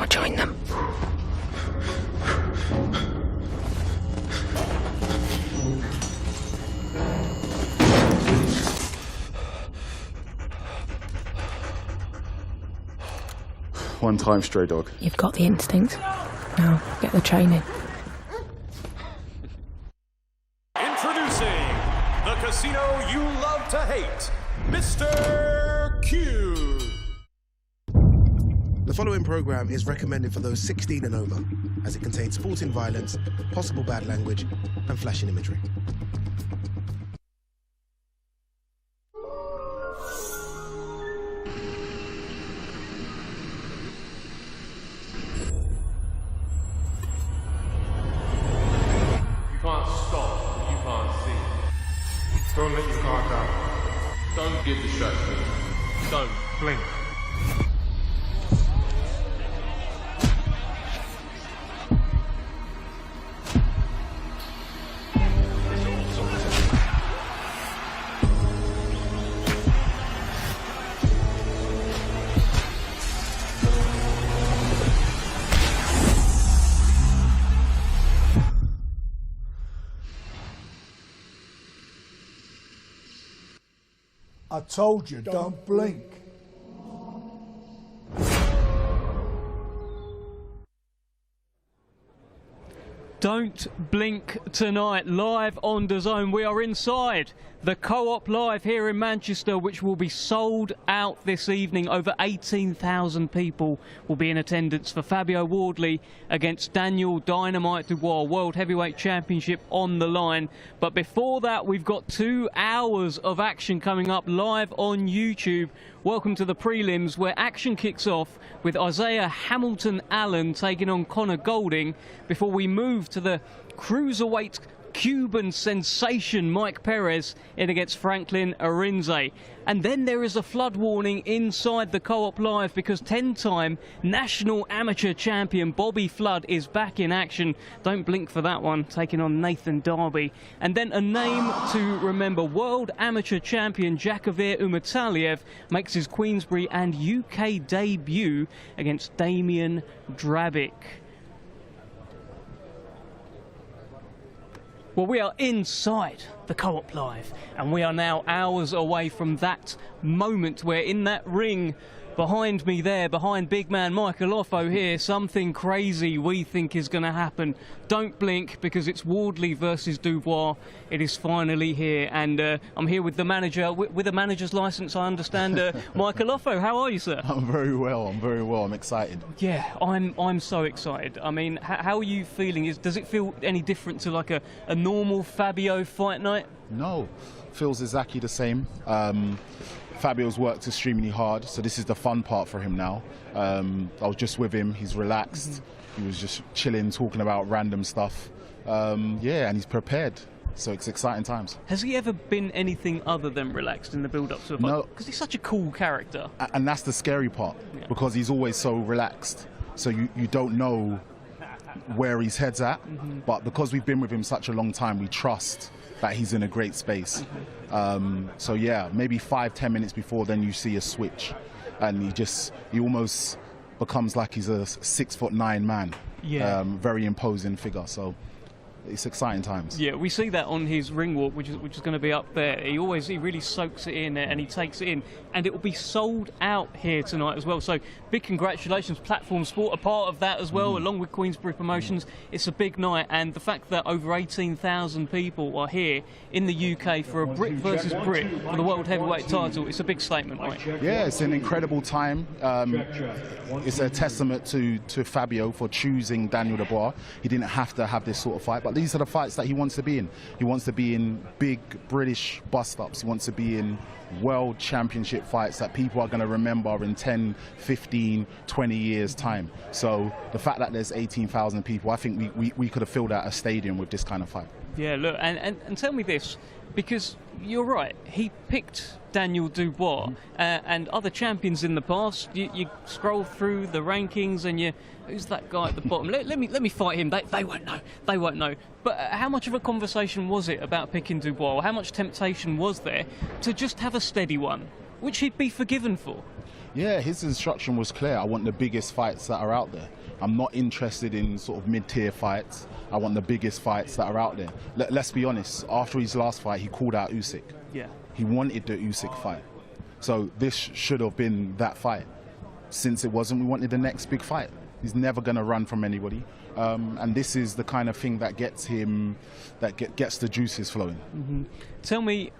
I'll join them. One time, stray dog. You've got the instinct. Now, get the training. Introducing the casino you love to hate, Mr. Q. The following program is recommended for those 16 and over, as it contains sporting violence, possible bad language, and flashing imagery. You can't stop what you can't see. Don't let your guard down. Don't get distracted. Don't blink. I told you, don't blink. Don't blink tonight, live on DAZN. We are inside the Co-op Live here in Manchester, which will be sold out this evening. Over 18,000 people will be in attendance for Fabio Wardley against Daniel Dynamite Dubois, World Heavyweight Championship on the line. But before that, we've got 2 hours of action coming up live on YouTube. Welcome to the prelims, where action kicks off with Isaiah Hamilton-Allen taking on Connor Golding, before we move to the cruiserweight Cuban sensation Mike Perez in against Franklin Arinze. And then there is a flood warning inside the Co-op Live, because 10-time national amateur champion Bobby Flood is back in action. Don't blink for that one, taking on Nathan Darby. And then a name to remember, world amateur champion Jakavir Umataliev makes his Queensbury and UK debut against Damien Drabic. Well, we are inside the Co-op Live, and we are now hours away from that moment where in that ring behind me there, behind big man Michael Offo here, something crazy we think is going to happen. Don't blink, because it's Wardley versus Dubois. It is finally here, and I'm here with the manager, with a manager's license, I understand. Michael Offo, how are you, sir? I'm very well, I'm excited. Yeah, I'm so excited. I mean, how are you feeling? Does it feel any different to like a normal Fabio fight night? No, feels exactly the same. Fabio's worked extremely hard, so this is the fun part for him now. I was just with him, he's relaxed, he was just chilling, talking about random stuff. Yeah, and he's prepared, so it's exciting times. Has he ever been anything other than relaxed in the build-up to a fight? No. Because he's such a cool character. And that's the scary part, because he's always so relaxed, so you don't know where his head's at, but because we've been with him such a long time, we trust that he's in a great space. So yeah, maybe 5-10 minutes before then you see a switch, and he almost becomes like he's a 6'9" man. Yeah. Very imposing figure, so it's exciting times. Yeah, we see that on his ring walk, which is going to be up there. He really soaks it in and he takes it in, and it will be sold out here tonight as well. So big congratulations, Platform Sport, a part of that as well, along with Queensbury Promotions. It's a big night, and the fact that over 18,000 people are here in the UK for a Brit versus Brit for the World Heavyweight title, it's a big statement, right? Yeah, it's an incredible time. It's a testament to Fabio for choosing Daniel Dubois. He didn't have to have this sort of fight, but these are the fights that he wants to be in. He wants to be in big British bust-ups. He wants to be in world championship fights that people are going to remember in 10, 15, 20 years' time. So the fact that there's 18,000 people, I think we could have filled out a stadium with this kind of fight. Yeah, look, and tell me this, because you're right, he picked Daniel Dubois, and other champions in the past, you scroll through the rankings and who's that guy at the bottom? Let me fight him. They won't know. But how much of a conversation was it about picking Dubois? How much temptation was there to just have a steady one? which he'd be forgiven for. Yeah, his instruction was clear. I want the biggest fights that are out there. I'm not interested in sort of mid-tier fights. I want the biggest fights that are out there. Let's be honest, after his last fight, he called out Usyk. Yeah. He wanted the Usyk fight. So this should have been that fight. Since it wasn't, we wanted the next big fight. He's never going to run from anybody. And this is the kind of thing that gets him, gets the juices flowing. Mm-hmm. Tell me,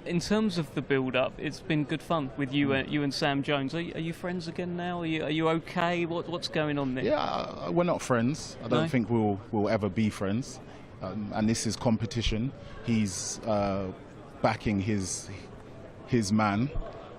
in terms of the build-up, it's been good fun with you and Sam Jones. Are you friends again now? Are you okay? What's going on there? Yeah, we're not friends. I don't think we'll ever be friends. And this is competition. He's backing his man,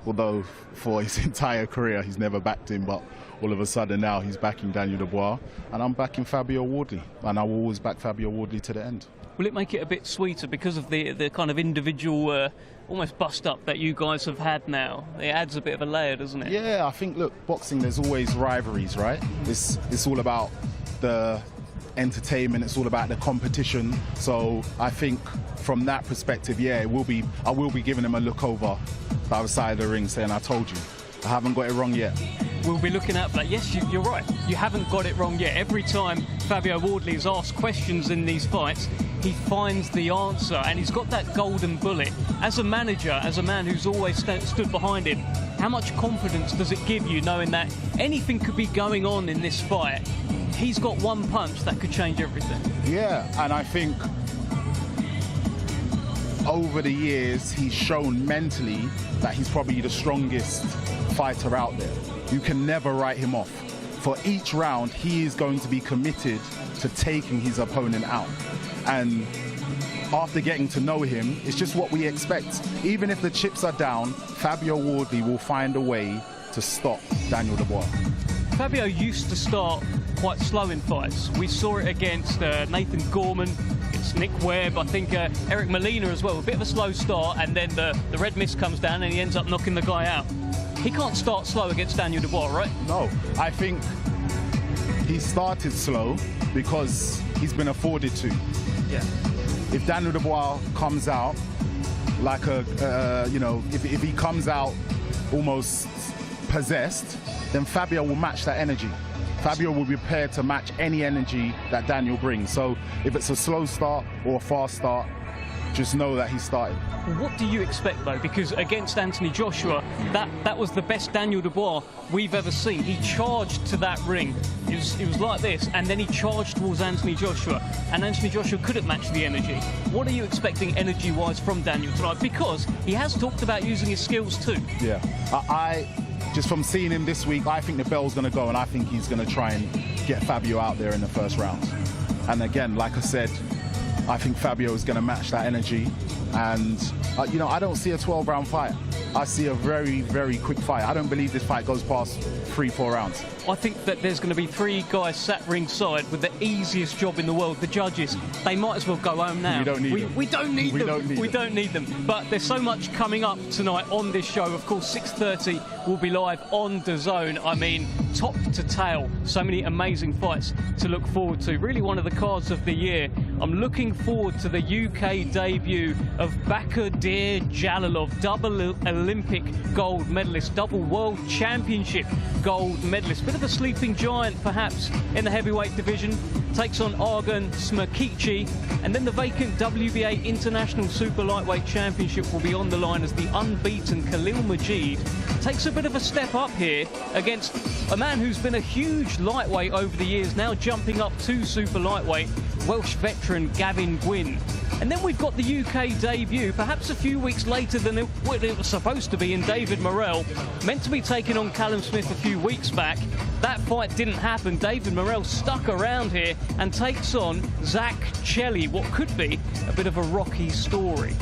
although for his entire career he's never backed him, but all of a sudden now he's backing Daniel Dubois, and I'm backing Fabio Wardley, and I will always back Fabio Wardley to the end. Will it make it a bit sweeter because of the kind of individual almost bust-up that you guys have had now? It adds a bit of a layer, doesn't it? Yeah, I think, look, boxing, there's always rivalries, right? It's all about the entertainment, it's all about the competition. So I think from that perspective, yeah, I will be giving him a look over the other side of the ring saying, I told you, I haven't got it wrong yet. We'll be looking out for that. Yes, you're right. You haven't got it wrong yet. Every time Fabio Wardley is asked questions in these fights, he finds the answer, and he's got that golden bullet. As a manager, as a man who's always stood behind him, how much confidence does it give you knowing that anything could be going on in this fight? He's got one punch that could change everything. Yeah, and I think over the years he's shown mentally that he's probably the strongest fighter out there. You can never write him off. For each round, he is going to be committed to taking his opponent out. And after getting to know him, it's just what we expect. Even if the chips are down, Fabio Wardley will find a way to stop Daniel Dubois. Fabio used to start quite slow in fights. We saw it against Nathan Gorman, it's Nick Webb, I think Eric Molina as well. A bit of a slow start, and then the red mist comes down and he ends up knocking the guy out. He can't start slow against Daniel Dubois, right? No, I think he started slow because he's been afforded to. Yeah. If Daniel Dubois comes out like if he comes out almost possessed, then Fabio will match that energy. Fabio will be prepared to match any energy that Daniel brings. So if it's a slow start or a fast start, just know that he started. What do you expect though? Because against Anthony Joshua, that was the best Daniel Dubois we've ever seen. He charged to that ring. It was like this, and then he charged towards Anthony Joshua, and Anthony Joshua couldn't match the energy. What are you expecting energy-wise from Daniel tonight? Because he has talked about using his skills too. Yeah, I just from seeing him this week, I think the bell's going to go, and I think he's going to try and get Fabio out there in the first round. And again, like I said, I think Fabio is going to match that energy, and I don't see a 12-round fight. I see a very, very quick fight. I don't believe this fight goes past 3-4 rounds. I think that there's going to be three guys sat ringside with the easiest job in the world, the judges. They might as well go home now. We don't need them. We don't need them. We don't need them. But there's so much coming up tonight on this show. Of course, 6:30 will be live on DAZN. I mean, top to tail, so many amazing fights to look forward to. Really one of the cards of the year. I'm looking forward to the UK debut of Bahadur Jalilov, double Olympic gold medalist, double World Championship gold medalist. Bit of a sleeping giant, perhaps, in the heavyweight division. Takes on Argan Smirkici, and then the vacant WBA International Super Lightweight Championship will be on the line as the unbeaten Khalil Majid takes a bit of a step up here against a man who's been a huge lightweight over the years, now jumping up to super lightweight, Welsh veteran Gavin Gwynn. And then we've got the UK debut, perhaps a few weeks later than it was supposed to be, in David Morrell, meant to be taking on Callum Smith a few weeks back. That fight didn't happen. David Morrell stuck around here and takes on Zach Chelli, what could be a bit of a rocky story.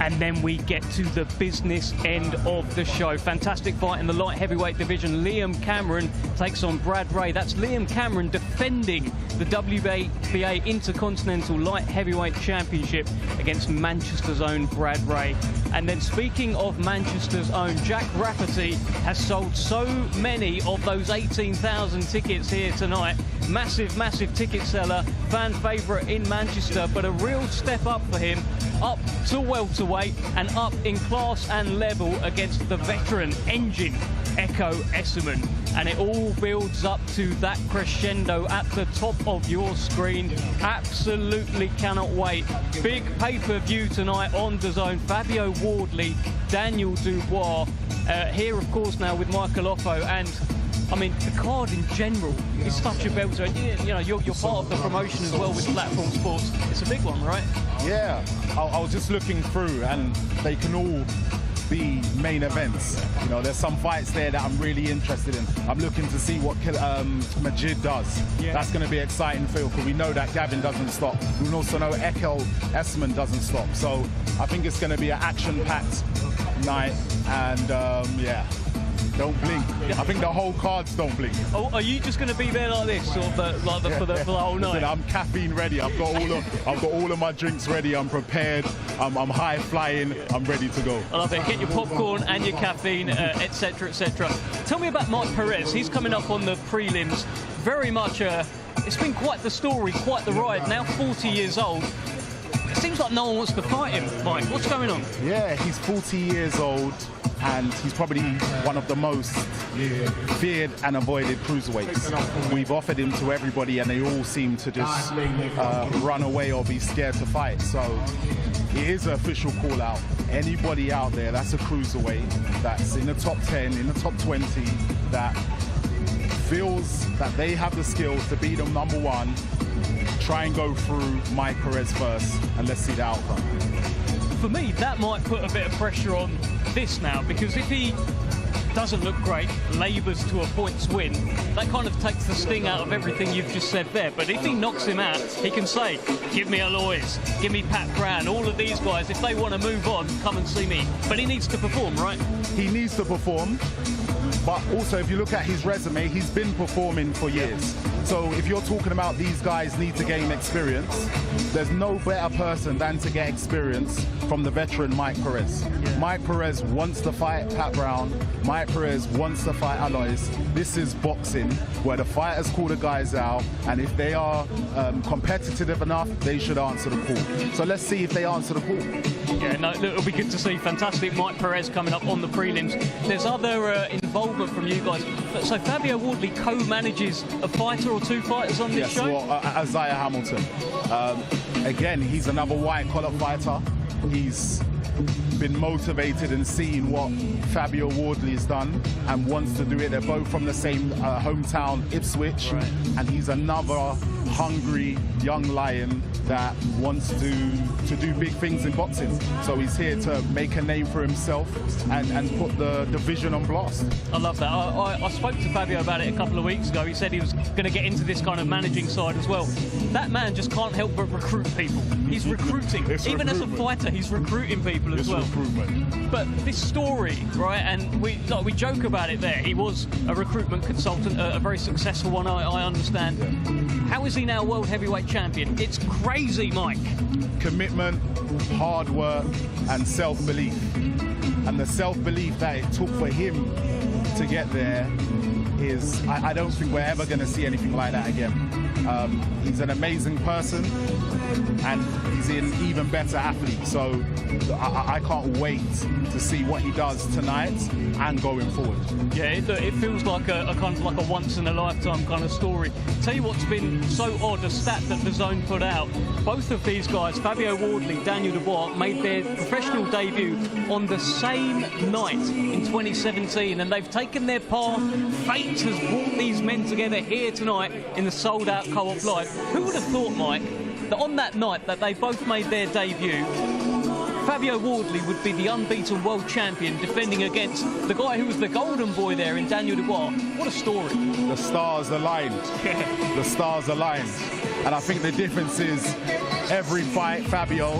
And then we get to the business end of the show. Fantastic fight in the light heavyweight division. Liam Cameron takes on Brad Ray. That's Liam Cameron defending the WBA Intercontinental Light Heavyweight Championship against Manchester's own Brad Ray. And then speaking of Manchester's own, Jack Rafferty has sold so many of those 18,000 tickets here tonight. Massive, massive ticket seller, fan favourite in Manchester, but a real step up for him, up to welterweight. heavyweight and up in class and level against the veteran engine Echo Esserman. And it all builds up to that crescendo at the top of your screen. Absolutely cannot wait. Big pay-per-view tonight on DAZN. Fabio Wardley, Daniel Dubois. Here, of course, now with Michael Offo. And I mean, the card in general is such a belter. You know, you're part of the promotion as well with Platform Sports. It's a big one, right? Yeah, I was just looking through, and they can all be main events. You know, there's some fights there that I'm really interested in. I'm looking to see what Majid does. Yeah. That's going to be exciting for you, because we know that Gavin doesn't stop. We also know Echo Esserman doesn't stop. So I think it's going to be an action-packed night, and yeah. Don't blink. I think the whole cards don't blink. Oh, are you just going to be there like this, or for the whole night? Listen, I'm caffeine ready. I've got all of my drinks ready. I'm prepared. I'm high flying. I'm ready to go. I love it. Get your popcorn and your caffeine, etc., etc. Tell me about Mike Perez. He's coming up on the prelims. Very much. It's been quite the story, quite the ride. Now 40 years old. It seems like no one wants to fight him, Mike. What's going on? Yeah, he's 40 years old, and he's probably one of the most feared and avoided cruiserweights. We've offered him to everybody, and they all seem to just run away or be scared to fight. So it is an official call out. Anybody out there that's a cruiserweight, that's in the top 10, in the top 20, that feels that they have the skills to beat them #1, try and go through Mike Perez first, and let's see the outcome. For me, that might put a bit of pressure on this now, because if he doesn't look great, labours to a points win, that kind of takes the sting out of everything you've just said there. But if he knocks him out, he can say, give me Alois, give me Pat Brown, all of these guys, if they want to move on, come and see me. But he needs to perform, right? He needs to perform, but also if you look at his resume, he's been performing for years. So if you're talking about these guys need to gain experience, there's no better person than to get experience from the veteran Mike Perez. Yeah. Mike Perez wants to fight Pat Brown. Mike Perez wants to fight Alois. This is boxing, where the fighters call the guys out, and if they are competitive enough, they should answer the call. So let's see if they answer the call. Yeah, no, it'll be good to see. Fantastic Mike Perez coming up on the prelims. There's other involvement from you guys. So Fabio Wardley co-manages a fighter or two fighters on this show? Well, Isaiah Hamilton. Again, he's another white-collar fighter. He's been motivated and seen what Fabio Wardley has done and wants to do it. They're both from the same hometown, Ipswich, right. And he's another hungry young lion that wants to do big things in boxing. So he's here to make a name for himself and put the division on blast. I love that. I spoke to Fabio about it a couple of weeks ago. He said he was going to get into this kind of managing side as well. That man just can't help but recruit people. He's recruiting. Even as a fighter, he's recruiting people as well. Recruitment. But this story, right, and we joke about it there. He was a recruitment consultant, a very successful one, I understand. How is he now world heavyweight champion? It's crazy, Mike. Commitment, hard work, and self-belief. And the self-belief that it took for him to get there is, I don't think we're ever going to see anything like that again. He's an amazing person, and he's an even better athlete. So I can't wait to see what he does tonight and going forward. Yeah, it feels like a kind of like a once-in-a-lifetime kind of story. Tell you what's been so odd, a stat that DAZN put out. Both of these guys, Fabio Wardley, Daniel Dubois, made their professional debut on the same night in 2017, and they've taken their path. Fate has brought these men together here tonight in the sold-out Co-op Live. Who would have thought, Mike, that on that night that they both made their debut, Fabio Wardley would be the unbeaten world champion defending against the guy who was the golden boy there in Daniel Dubois. What a story. The stars aligned. The stars aligned. And I think the difference is every fight, Fabio,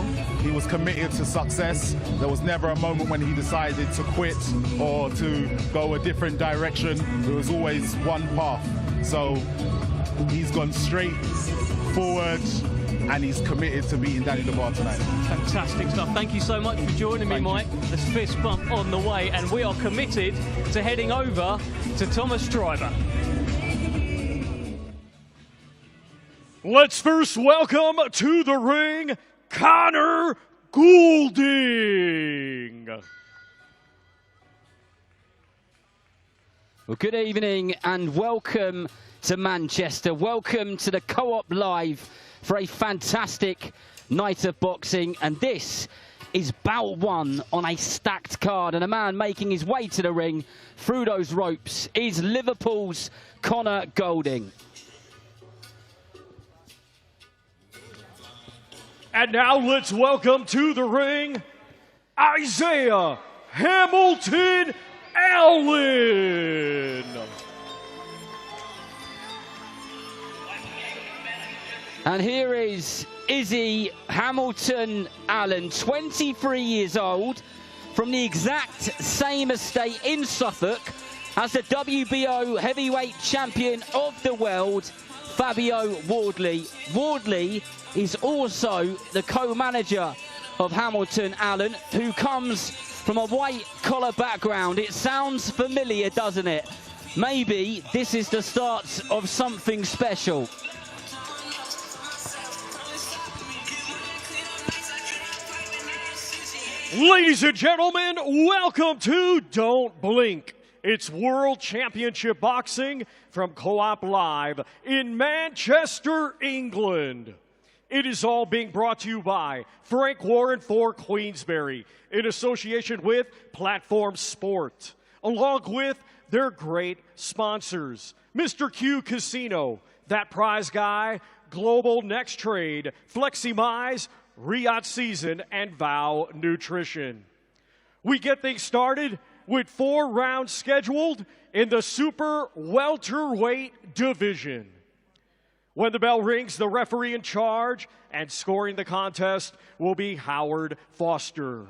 he was committed to success. There was never a moment when he decided to quit or to go a different direction. There was always one path. So he's gone straight forward, and he's committed to beating Daniel Dubois tonight. Fantastic stuff. Thank you so much for joining me, Mike. There's fist bump on the way, and we are committed to heading over to Thomas Stryber. Let's first welcome to the ring, Conor Goulding. Well, good evening and welcome to Manchester. Welcome to the Co-op Live for a fantastic night of boxing. And this is bout one on a stacked card. And a man making his way to the ring through those ropes is Liverpool's Connor Goulding. And now let's welcome to the ring, Isaiah Hamilton Allen. And here is Izzy Hamilton Allen, 23 years old, from the exact same estate in Suffolk as the WBO heavyweight champion of the world, Fabio Wardley. Wardley is also the co-manager of Hamilton Allen, who comes from a white-collar background. It sounds familiar, doesn't it? Maybe this is the start of something special. Ladies and gentlemen, welcome to Don't Blink. It's World Championship Boxing from Co-op Live in Manchester, England. It is all being brought to you by Frank Warren for Queensberry in association with Platform Sport, along with their great sponsors, Mr. Q Casino, That Prize Guy, Global Next Trade, Fleximize, Riyadh Season, and Vow Nutrition. We get things started with 4 rounds scheduled in the super welterweight division. When the bell rings, the referee in charge and scoring the contest will be Howard Foster.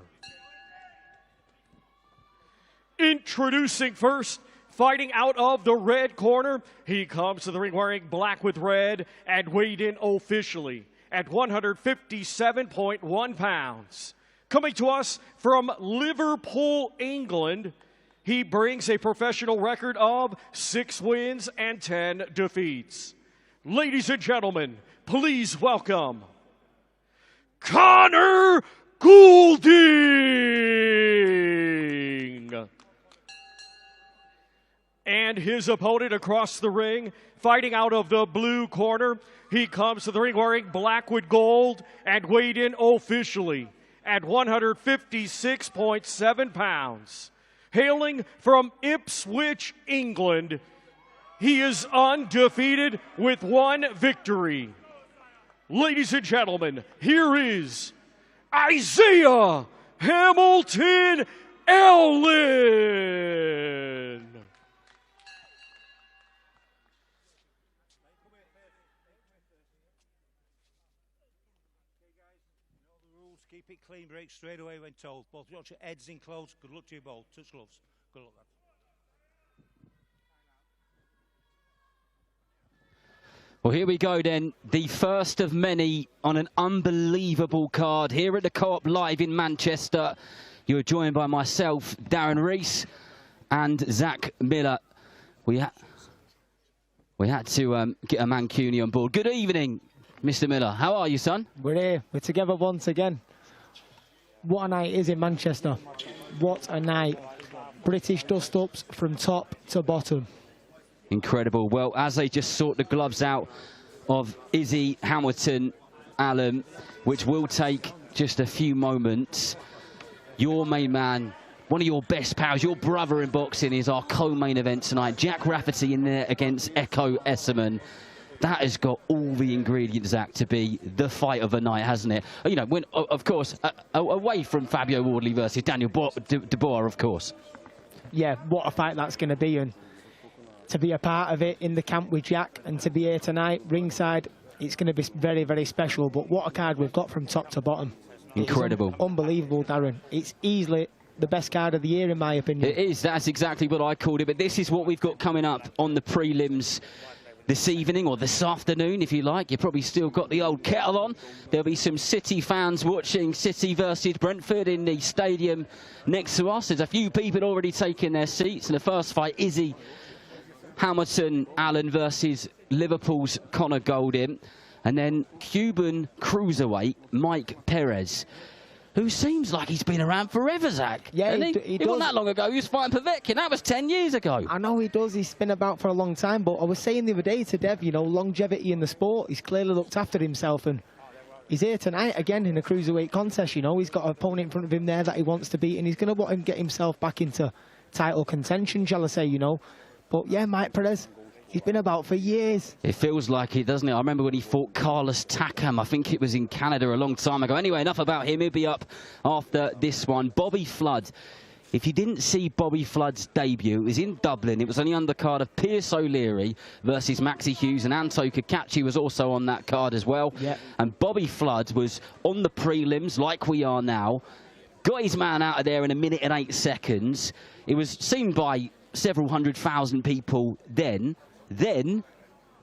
Introducing first, fighting out of the red corner, he comes to the ring wearing black with red and weighed in officially at 157.1 pounds. Coming to us from Liverpool, England, he brings a professional record of 6 wins and 10 defeats. Ladies and gentlemen, please welcome Connor Goulding. And his opponent across the ring, fighting out of the blue corner, he comes to the ring wearing black with gold and weighed in officially at 156.7 pounds. Hailing from Ipswich, England, he is undefeated with 1 victory. Ladies and gentlemen, here is Isaiah Hamilton Allen. Keep it clean, break straight away when told. Both watch your heads in close. Good luck to you both. Touch gloves. Good luck, lad. Well, here we go then. The first of many on an unbelievable card here at the Co-op Live in Manchester. You're joined by myself, Darren Rees, and Zach Miller. We had to get a Mancuni on board. Good evening, Mr. Miller. How are you, son? We're here. We're together once again. What a night it is in Manchester. What a night. British dust-ups from top to bottom. Incredible. Well, as they just sort the gloves out of Izzy Hamilton Allen, which will take just a few moments, your main man, one of your best pals, your brother in boxing, is our co-main event tonight. Jack Rafferty in there against Echo Esserman. That has got all the ingredients, Zach, to be the fight of the night, hasn't it? You know, when, of course, away from Fabio Wardley versus Daniel Dubois, of course. Yeah, what a fight that's going to be. And to be a part of it in the camp with Jack and to be here tonight, ringside, it's going to be very, very special. But what a card we've got from top to bottom. Incredible. Unbelievable, Darren. It's easily the best card of the year, in my opinion. It is. That's exactly what I called it. But this is what we've got coming up on the prelims this evening, or this afternoon, if you like. You've probably still got the old kettle on. There'll be some City fans watching City versus Brentford in the stadium next to us. There's a few people already taking their seats. And the first fight, Izzy Hamilton Allen versus Liverpool's Connor Goulding. And then Cuban cruiserweight Mike Perez who seems like he's been around forever, Zach. Yeah, It wasn't that long ago. He was fighting Povetkin. That was 10 years ago. I know he does. He's been about for a long time. But I was saying the other day to Dev, you know, longevity in the sport. He's clearly looked after himself, and he's here tonight again in a cruiserweight contest. You know, he's got an opponent in front of him there that he wants to beat, and he's going to want him to get himself back into title contention, shall I say, you know. But yeah, Mike Perez, he's been about for years. It feels like it, doesn't it? I remember when he fought Carlos Takam. I think it was in Canada a long time ago. Anyway, enough about him. He'll be up after this one. Bobby Flood. If you didn't see Bobby Flood's debut, it was in Dublin. It was on the undercard of Pierce O'Leary versus Maxie Hughes, and Anto Kakachi was also on that card as well. Yep. And Bobby Flood was on the prelims, like we are now. Got his man out of there in 1 minute and 8 seconds. It was seen by several 100,000 people then. Then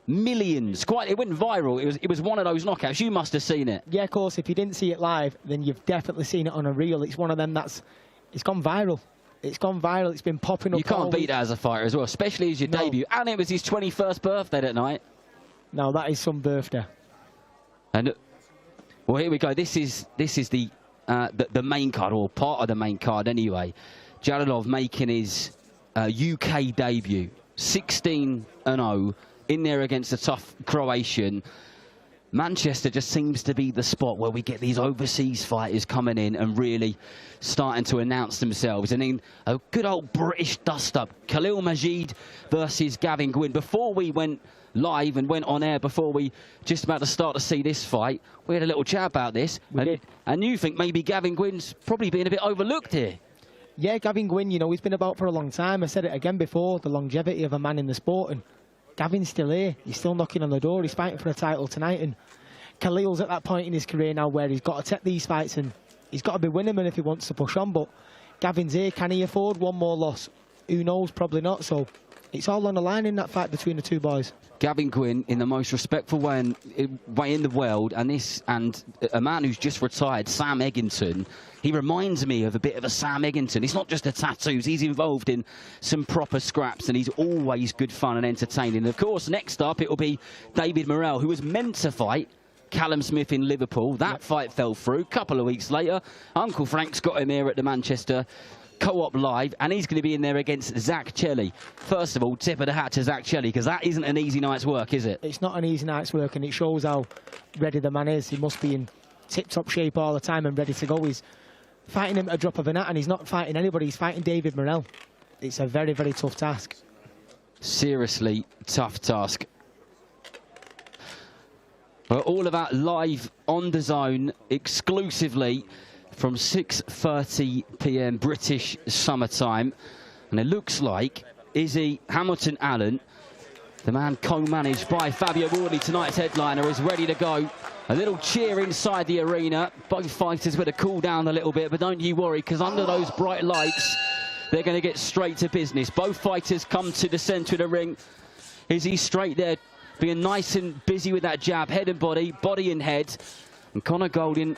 millions. It went viral. It was one of those knockouts. You must have seen it. Yeah, of course. If you didn't see it live, then you've definitely seen it on a reel. It's one of them it's gone viral. It's gone viral. It's been popping up. You can't beat that as a fighter as well, especially as your debut. And it was his 21st birthday that night. No, that is some birthday. And well, here we go. This is the main card, or part of the main card anyway. Jalilov making his UK debut. 16-0 in there against a tough Croatian. Manchester just seems to be the spot where we get these overseas fighters coming in and really starting to announce themselves. And then a good old British dust-up. Khalil Majid versus Gavin Gwynn. Before we went live and went on air, before we just about to start to see this fight, we had a little chat about this. And you think maybe Gavin Gwynn's probably being a bit overlooked here. Yeah, Gavin Gwynn, you know, he's been about for a long time. I said it again before, the longevity of a man in the sport. And Gavin's still here. He's still knocking on the door. He's fighting for a title tonight. And Khalil's at that point in his career now where he's got to take these fights and he's got to be winning them if he wants to push on. But Gavin's here. Can he afford one more loss? Who knows? Probably not. So it's all on the line in that fight between the two boys. Gavin Gwynn in the most respectful way in the world, and a man who's just retired, Sam Eggington. He reminds me of a bit of a Sam Eggington. It's not just the tattoos. He's involved in some proper scraps, and he's always good fun and entertaining. And of course, next up, it will be David Morrell, who was meant to fight Callum Smith in Liverpool. That fight fell through. A couple of weeks later, Uncle Frank's got him here at the Manchester Co-op Live, and he's going to be in there against Zach Chelly. First of all, tip of the hat to Zach Chelly, because that isn't an easy night's work, is it? It's not an easy night's work, and it shows how ready the man is. He must be in tip-top shape all the time and ready to go. He's fighting him at a drop of a hat, and he's not fighting anybody. He's fighting David Morrell. It's a very, very tough task. Seriously tough task. But all of that live on DAZN exclusively from 6:30 p.m. British summertime. And it looks like Izzy Hamilton-Allen, the man co-managed by Fabio Wardley, tonight's headliner, is ready to go. A little cheer inside the arena. Both fighters better cool down a little bit, but don't you worry, because under those bright lights, they're going to get straight to business. Both fighters come to the centre of the ring. Izzy straight there, being nice and busy with that jab, head and body, body and head. And Conor Golding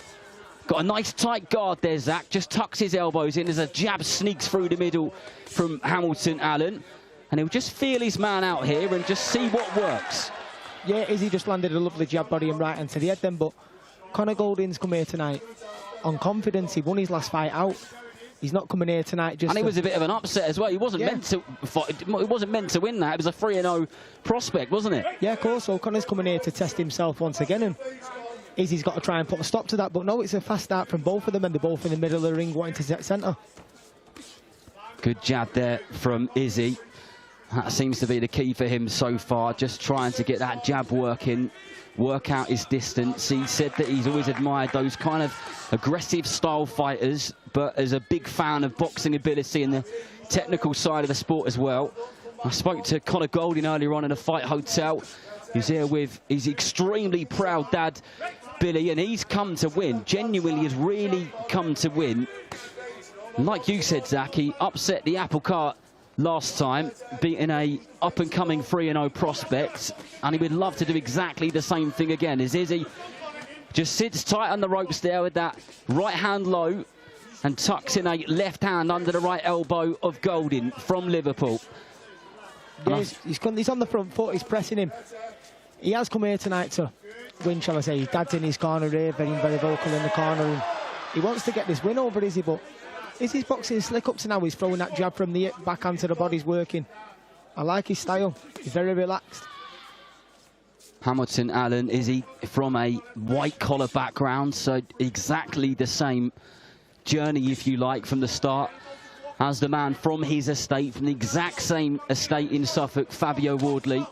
got a nice tight guard there, Zach. Just tucks his elbows in as a jab sneaks through the middle from Hamilton-Allen. And he'll just feel his man out here and just see what works. Yeah, Izzy just landed a lovely jab, body and right hand to the head then. But Conor Golding's come here tonight on confidence. He won his last fight out. He's not coming here tonight just. And it was a bit of an upset as well. He wasn't meant to fight. He wasn't meant to win that. It was a 3-0 prospect, wasn't it? Yeah, of course. So Conor's coming here to test himself once again, and Izzy's got to try and put a stop to that. But no, it's a fast start from both of them, and they're both in the middle of the ring wanting to set centre. Good jab there from Izzy. That seems to be the key for him so far. Just trying to get that jab working, work out his distance. He said that he's always admired those kind of aggressive style fighters, but is a big fan of boxing ability and the technical side of the sport as well. I spoke to Conor Golding earlier on in a fight hotel. He's here with his extremely proud dad, Billy, and he's come to win. Genuinely has really come to win. And like you said, Zach, he upset the apple cart last time, beating a up-and-coming 3-0 prospect, and he would love to do exactly the same thing again. As Izzy just sits tight on the ropes there with that right hand low and tucks in a left hand under the right elbow of Golding from Liverpool. Yeah, he's on the front foot, he's pressing him. He has come here tonight to win, shall I say. His dad's in his corner here, very, very vocal in the corner. And He wants to get this win over Izzy, but Izzy's boxing slick up to now. He's throwing that jab from the backhand to the body's working. I like his style. He's very relaxed. Hamilton Allen, Izzy from a white-collar background, so exactly the same journey, if you like, from the start as the man from his estate, from the exact same estate in Suffolk, Fabio Wardley.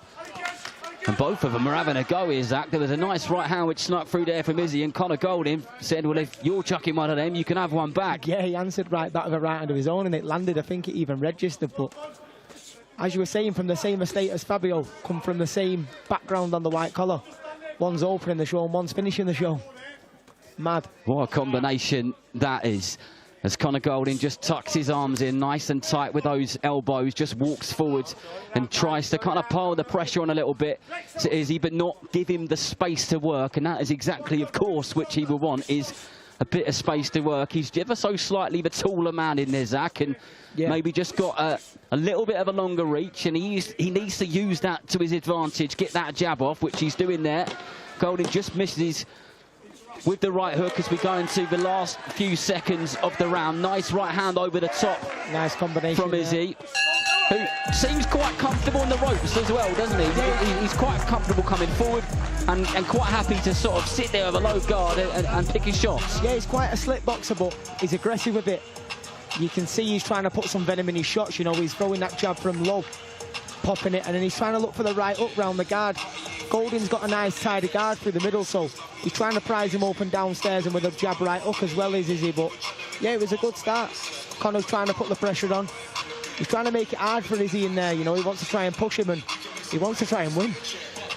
And both of them are having a go here, Zach. There was a nice right hand which snuck through there from Izzy, and Connor Golding said, well, if you're chucking one of them, you can have one back. Yeah, he answered right back with a right hand of his own, and it landed. I think it even registered, but as you were saying, from the same estate as Fabio, come from the same background on the white collar. One's opening the show and one's finishing the show. Mad. What a combination that is. As Connor Golding just tucks his arms in nice and tight with those elbows, just walks forward and tries to kind of pile the pressure on a little bit to Izzy, but not give him the space to work. And that is exactly, of course, which he will want, is a bit of space to work. He's ever so slightly the taller man in there, Zach, and maybe just got a little bit of a longer reach, and he needs to use that to his advantage, get that jab off, which he's doing there. Golding just misses with the right hook as we go into the last few seconds of the round. Nice right hand over the top. Nice combination from Izzy, who seems quite comfortable on the ropes as well, doesn't he? He's quite comfortable coming forward and quite happy to sort of sit there with a low guard and pick his shots. Yeah, he's quite a slick boxer, but he's aggressive with it. You can see he's trying to put some venom in his shots. You know, he's throwing that jab from low, popping it, and then he's trying to look for the right hook round the guard. Golding's got a nice tidy guard through the middle, so he's trying to prize him open downstairs and with a jab right hook as well as Izzy. But yeah, it was a good start. Connor's trying to put the pressure on. He's trying to make it hard for Izzy in there. You know, he wants to try and push him, and he wants to try and win.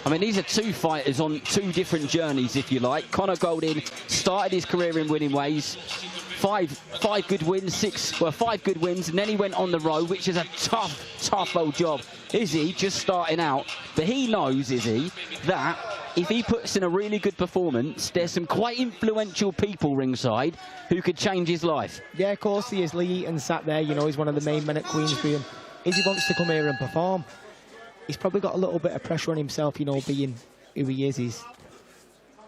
I mean, these are two fighters on two different journeys, if you like. Connor Golding started his career in winning ways. Five good wins, 5 good wins, and then he went on the road, which is a tough old job. Izzy just starting out, but he knows, Izzy, that if he puts in a really good performance, there's some quite influential people ringside who could change his life. Yeah, of course he is. Lee Eaton sat there, you know, he's one of the main men at Queensbury, and Izzy wants to come here and perform. He's probably got a little bit of pressure on himself, you know, being who he is. He's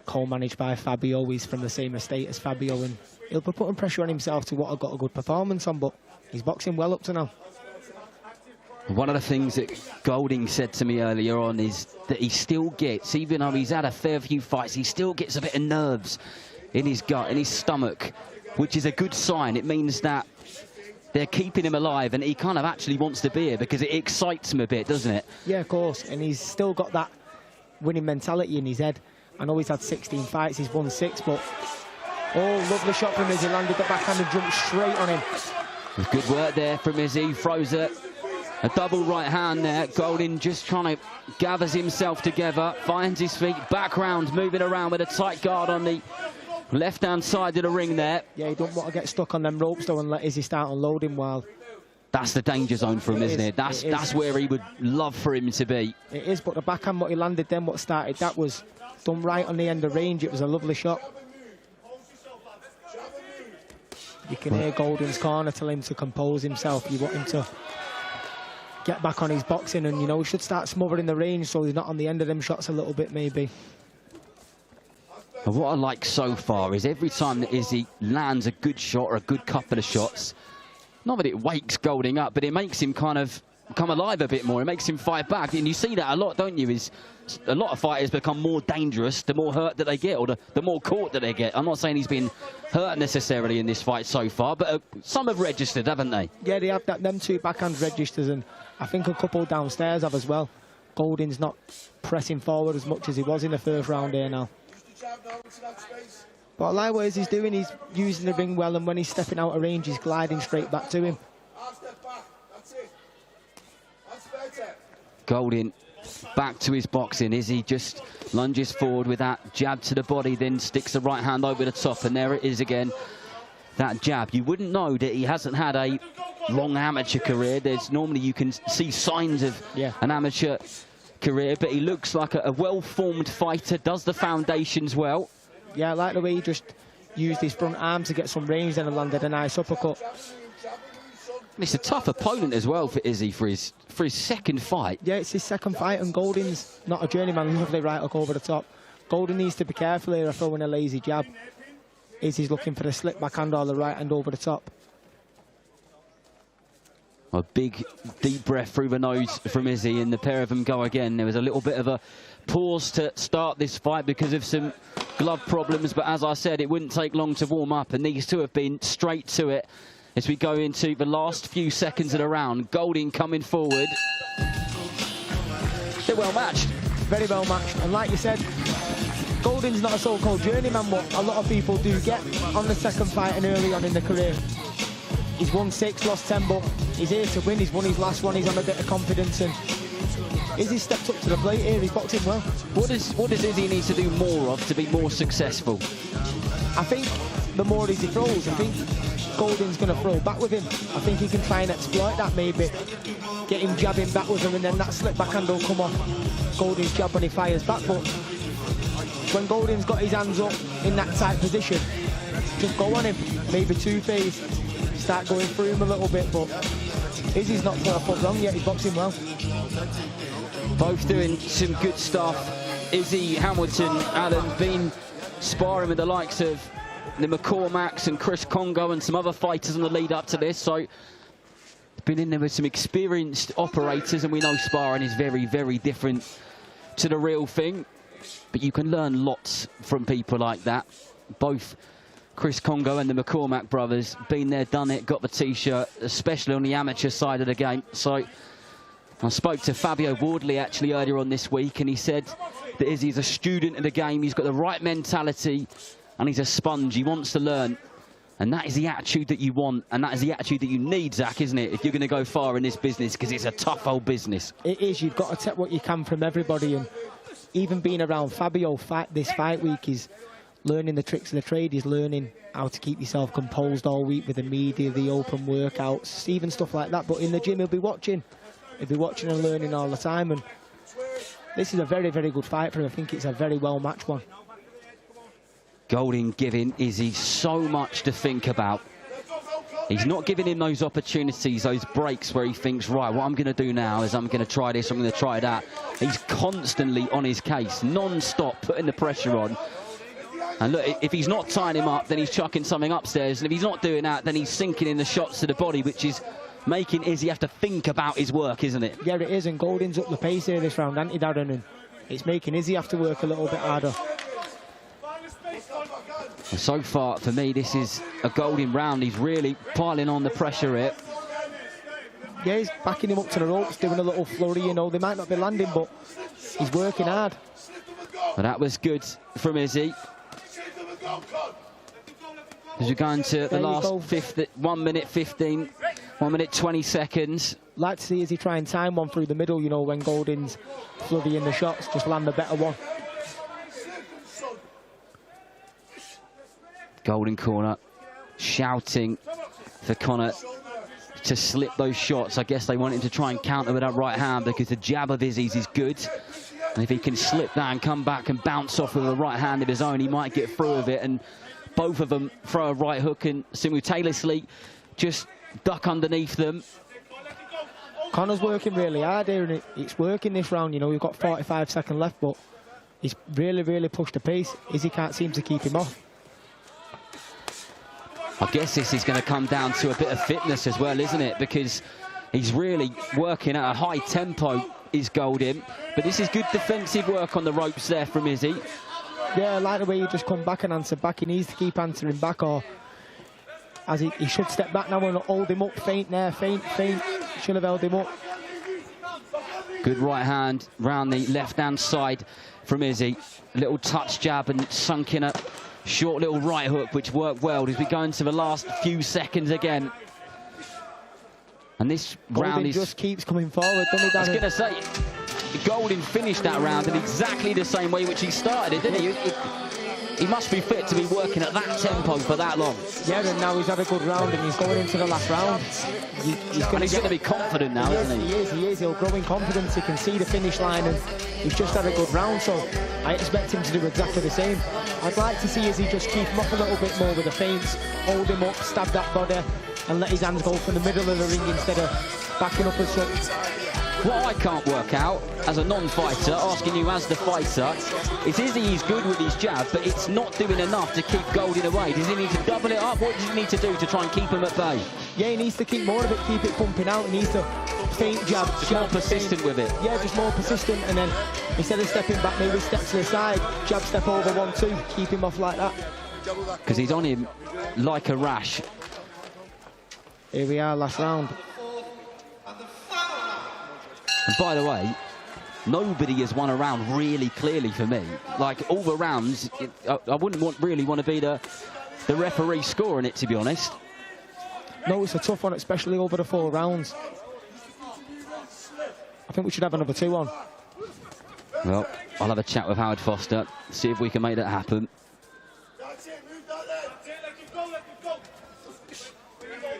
co-managed by Fabio, he's from the same estate as Fabio, and he'll be putting pressure on himself to what I've got a good performance on, but he's boxing well up to now. One of the things that Golding said to me earlier on is that he still gets, even though he's had a fair few fights, he still gets a bit of nerves in his gut, in his stomach, which is a good sign. It means that they're keeping him alive, and he kind of actually wants to be here because it excites him a bit, doesn't it? Yeah, of course, and he's still got that winning mentality in his head. I know he's had 16 fights, he's won 6, but oh, lovely shot from Izzy, landed the backhand and jumped straight on him. With good work there from Izzy, throws a double right hand there. Golding just trying to gathers himself together, finds his feet, back round, moving around with a tight guard on the left-hand side of the ring there. Yeah, he don't want to get stuck on them ropes though and let Izzy start unloading while... That's the danger zone for him, isn't it? That's where he would love for him to be. It is, but the backhand what he landed then, what started, that was done right on the end of range. It was a lovely shot. You can hear Golding's corner tell him to compose himself. You want him to get back on his boxing, and, you know, he should start smothering the range so he's not on the end of them shots a little bit, maybe. And what I like so far is every time that Izzy lands a good shot or a good couple of shots, not that it wakes Golding up, but it makes him kind of come alive a bit more. It makes him fight back. And you see that a lot, don't you? Is a lot of fighters become more dangerous the more hurt that they get, or the more caught that they get. I'm not saying he's been hurt necessarily in this fight so far, but some have registered, haven't they? Yeah, they have them 2 backhand registers, and I think a couple downstairs have as well. Golding's not pressing forward as much as he was in the first round here now. But I like what he's doing. He's using the ring well, and when he's stepping out of range, he's gliding straight back to him. Golding back to his boxing. Izzy just lunges forward with that jab to the body, then sticks the right hand over the top, and there it is again, that jab. You wouldn't know that he hasn't had a long amateur career. There's normally, you can see signs of an amateur career, but he looks like a well-formed fighter, does the foundations well. Yeah, I like the way he just used his front arm to get some range and landed a nice uppercut. It's a tough opponent as well for Izzy for his second fight. Yeah, it's his second fight, and Golding's not a journeyman. Lovely right hook over the top. Golding needs to be careful here of throwing a lazy jab. Izzy's looking for the slip backhand or the right hand over the top. A big, deep breath through the nose from Izzy, and the pair of them go again. There was a little bit of a pause to start this fight because of some glove problems, but as I said, it wouldn't take long to warm up, and these two have been straight to it as we go into the last few seconds of the round. Golding coming forward. They're well matched. Very well matched, and like you said, Golding's not a so-called journeyman, what a lot of people do get on the second fight and early on in the career. He's won 6, lost 10, but he's here to win. He's won his last one. He's on a bit of confidence, and Izzy stepped up to the plate here. He's boxing well. What does Izzy need to do more of to be more successful? I think the more Izzy throws, I think Golding's going to throw back with him. I think he can try and exploit that, maybe get him jabbing back with him, and then that slip backhand will come off Golding's jab when he fires back. But when Golding's got his hands up in that tight position, just go on him, maybe two-phase, start going through him a little bit. But Izzy's not 4 foot wrong yet. He's boxing well. Both doing some good stuff. Izzy, Hamilton, Allen been sparring with the likes of the McCormacks and Chris Congo and some other fighters in the lead up to this, so been in there with some experienced operators, and we know sparring is very, very different to the real thing, but you can learn lots from people like that. Both Chris Congo and the McCormack brothers, been there, done it, got the t-shirt, especially on the amateur side of the game. So I spoke to Fabio Wardley actually earlier on this week, and he said that Izzy's a student of the game. He's got the right mentality, and he's a sponge. He wants to learn, and that is the attitude that you want, and that is the attitude that you need, Zach, isn't it, if you're going to go far in this business, because it's a tough old business. It is. You've got to take what you can from everybody, and even being around Fabio this fight week, he's learning the tricks of the trade. He's learning how to keep yourself composed all week with the media, the open workouts, even stuff like that. But in the gym, he'll be watching. He'll be watching and learning all the time, and this is a very, very good fight for him. I think it's a very well-matched one. Golding giving Izzy so much to think about. He's not giving him those opportunities, those breaks where he thinks, right, what I'm going to do now is I'm going to try this, I'm going to try that. He's constantly on his case, non-stop, putting the pressure on. And look, if he's not tying him up, then he's chucking something upstairs. And if he's not doing that, then he's sinking in the shots to the body, which is making Izzy have to think about his work, isn't it? Yeah, it is, and Golding's up the pace here this round, hasn't he, Darren? And it's making Izzy have to work a little bit harder. So far, for me, this is a Golding round. He's really piling on the pressure here. Yeah, he's backing him up to the ropes, doing a little flurry, you know. They might not be landing, but he's working hard. But that was good from Izzy. As we go into the last 1 minute 15, 1 minute 20 seconds. Like to see Izzy try and time one through the middle, you know, when Golding's flurrying the shots, just land a better one. Golding corner shouting for Connor to slip those shots. I guess they want him to try and counter with that right hand, because the jab of Izzy's is good. And if he can slip that and come back and bounce off with a right hand of his own, he might get through with it. And both of them throw a right hook and simultaneously just duck underneath them. Connor's working really hard here, and it's working this round. You know, we've got 45 seconds left, but he's really, really pushed the pace. Izzy can't seem to keep him off. I guess this is going to come down to a bit of fitness as well, isn't it? Because he's really working at a high tempo, is Golding. But this is good defensive work on the ropes there from Izzy. Yeah, I like the way he just come back and answer back. He needs to keep answering back, or as he should step back now and hold him up. Feint there, feint. Should have held him up. Good right hand round the left-hand side from Izzy. Little touch jab and sunk in a short little right hook, which worked well as we go into the last few seconds again. And this round is just keeps coming forward, doesn't he, I was going to say, Golding finished that round in exactly the same way which he started it, didn't he? He must be fit to be working at that tempo for that long. Yeah, and now he's had a good round and he's going into the last round. He's going to be confident now, isn't he? He is. He'll grow in confidence. He can see the finish line, and he's just had a good round, so I expect him to do exactly the same. I'd like to see Izzy just keep him off a little bit more with the feints, hold him up, stab that body, and let his hands go from the middle of the ring instead of backing up as such. What I can't work out, as a non-fighter, asking you as the fighter, is Izzy's good with his jab, but it's not doing enough to keep Goldin away. Does he need to double it up? What does he need to do to try and keep him at bay? Yeah, he needs to keep more of it, keep it pumping out. He needs to feint jab. Just more persistent with it. Yeah, just more persistent, and then instead of stepping back, maybe step to the side, jab, step over 1-2, keep him off like that. Because he's on him like a rash. Here we are, last round. And by the way, nobody has won a round really clearly for me. Like, all the rounds, I wouldn't really want to be the referee scoring it, to be honest. No, it's a tough one, especially over the 4 rounds. I think we should have another 2 on. Well, I'll have a chat with Howard Foster, see if we can make that happen.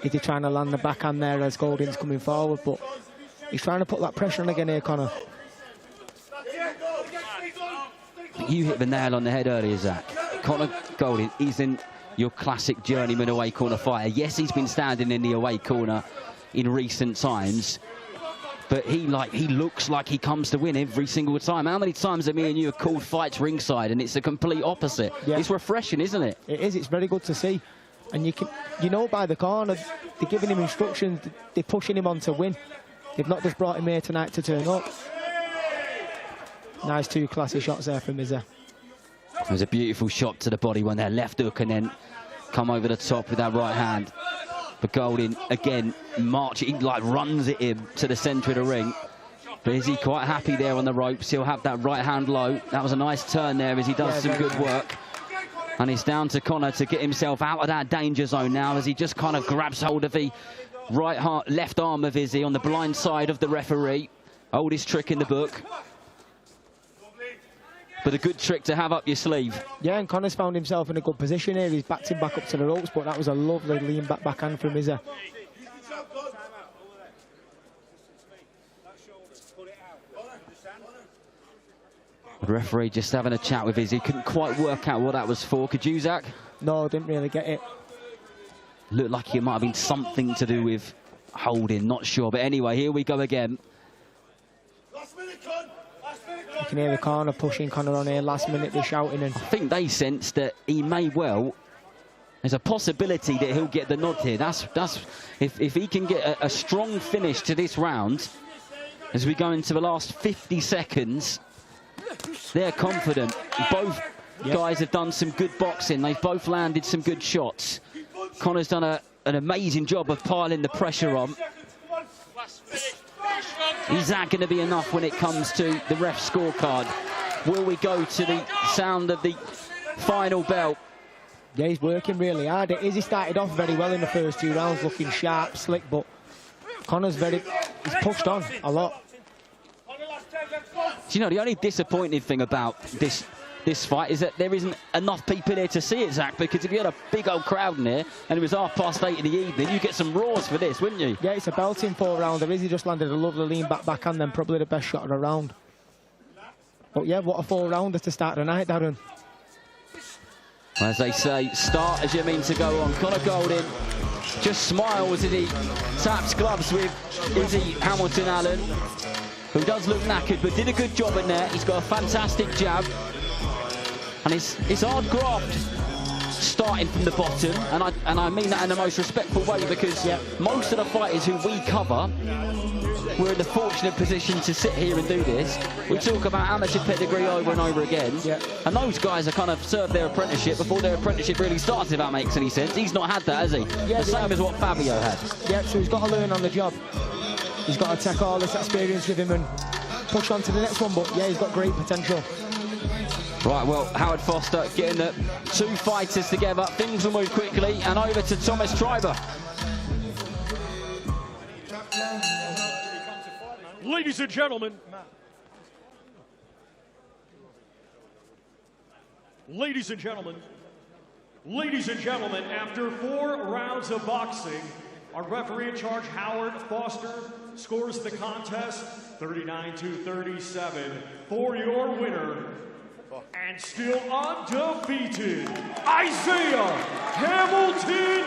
Is he trying to land the backhand there as Goldin's coming forward, but he's trying to put that pressure on again here, Conor. You hit the nail on the head earlier, Zach. Conor Goldin isn't your classic journeyman away corner fighter. Yes, he's been standing in the away corner in recent times, but he looks like he comes to win every single time. How many times have me and you have called fights ringside and it's the complete opposite? Yeah. It's refreshing, isn't it? It is. It's very good to see. And you know by the corner, they're giving him instructions, they're pushing him on to win. They've not just brought him here tonight to turn up. Nice 2 classy shots there from Izzy. It was a beautiful shot to the body when their left hook and then come over the top with that right hand. But Goldin, again, marching, like runs it in to the centre of the ring. But is he quite happy there on the ropes? He'll have that right hand low. That was a nice turn there as he does some good work. And it's down to Conor to get himself out of that danger zone now as he just kind of grabs hold of the left arm of Izzy on the blind side of the referee. Oldest trick in the book. But a good trick to have up your sleeve. Yeah, and Conor's found himself in a good position here. He's backed him back up to the ropes, but that was a lovely lean back backhand from Izzy. The referee just having a chat with Izzy. Couldn't quite work out what that was for. Could you, Zach? No, didn't really get it. Looked like it might have been something to do with holding, not sure. But anyway, here we go again. You can hear the corner pushing Conor on here. Last minute they're shouting. And I think they sense that he may well. There's a possibility that he'll get the nod here. If he can get a strong finish to this round, as we go into the last 50 seconds. They're confident. Both guys have done some good boxing. They've both landed some good shots. Conor's done an amazing job of piling the pressure on. Is that going to be enough when it comes to the ref scorecard? Will we go to the sound of the final bell? Yeah, he's working really hard. Izzy started off very well in the first 2 rounds, looking sharp, slick, but Conor's he's pushed on a lot. Do you know, the only disappointing thing about this fight is that there isn't enough people here to see it, Zach, because if you had a big old crowd in here and it was 8:30 in the evening, you get some roars for this, wouldn't you? Yeah, it's a belting 4-rounder. Izzy just landed a lovely lean backhand, then probably the best shot of the round. But yeah, what a 4-rounder to start the night, Darren. As they say, start as you mean to go on. Conor Goldin just smiles as he taps gloves with Izzy Hamilton-Allen, who does look knackered, but did a good job in there. He's got a fantastic jab. And it's hard graft starting from the bottom. And I mean that in the most respectful way, because most of the fighters who we cover, we're in the fortunate position to sit here and do this. We talk about amateur pedigree over and over again. And those guys have kind of served their apprenticeship before their apprenticeship really starts, if that makes any sense. He's not had that, has he? Yeah, the same as what Fabio had. Yeah, so he's got to learn on the job. He's got to take all this experience with him and push on to the next one, but yeah, he's got great potential. Right, well, Howard Foster getting the 2 fighters together. Things will move quickly, and over to Thomas Treiber. Ladies and gentlemen. Ladies and gentlemen, after 4 rounds of boxing, our referee in charge, Howard Foster, scores the contest 39-37 for your winner, and still undefeated, Isaiah Hamilton-Allen.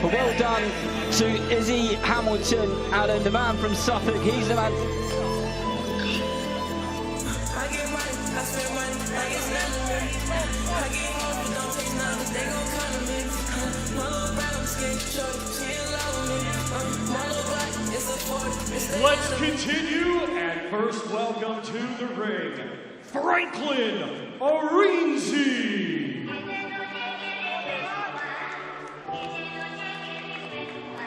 But well done to Izzy Hamilton, Alan, the man from Suffolk. He's the man. Let's continue, and first welcome to the ring, Franklin Arinzi.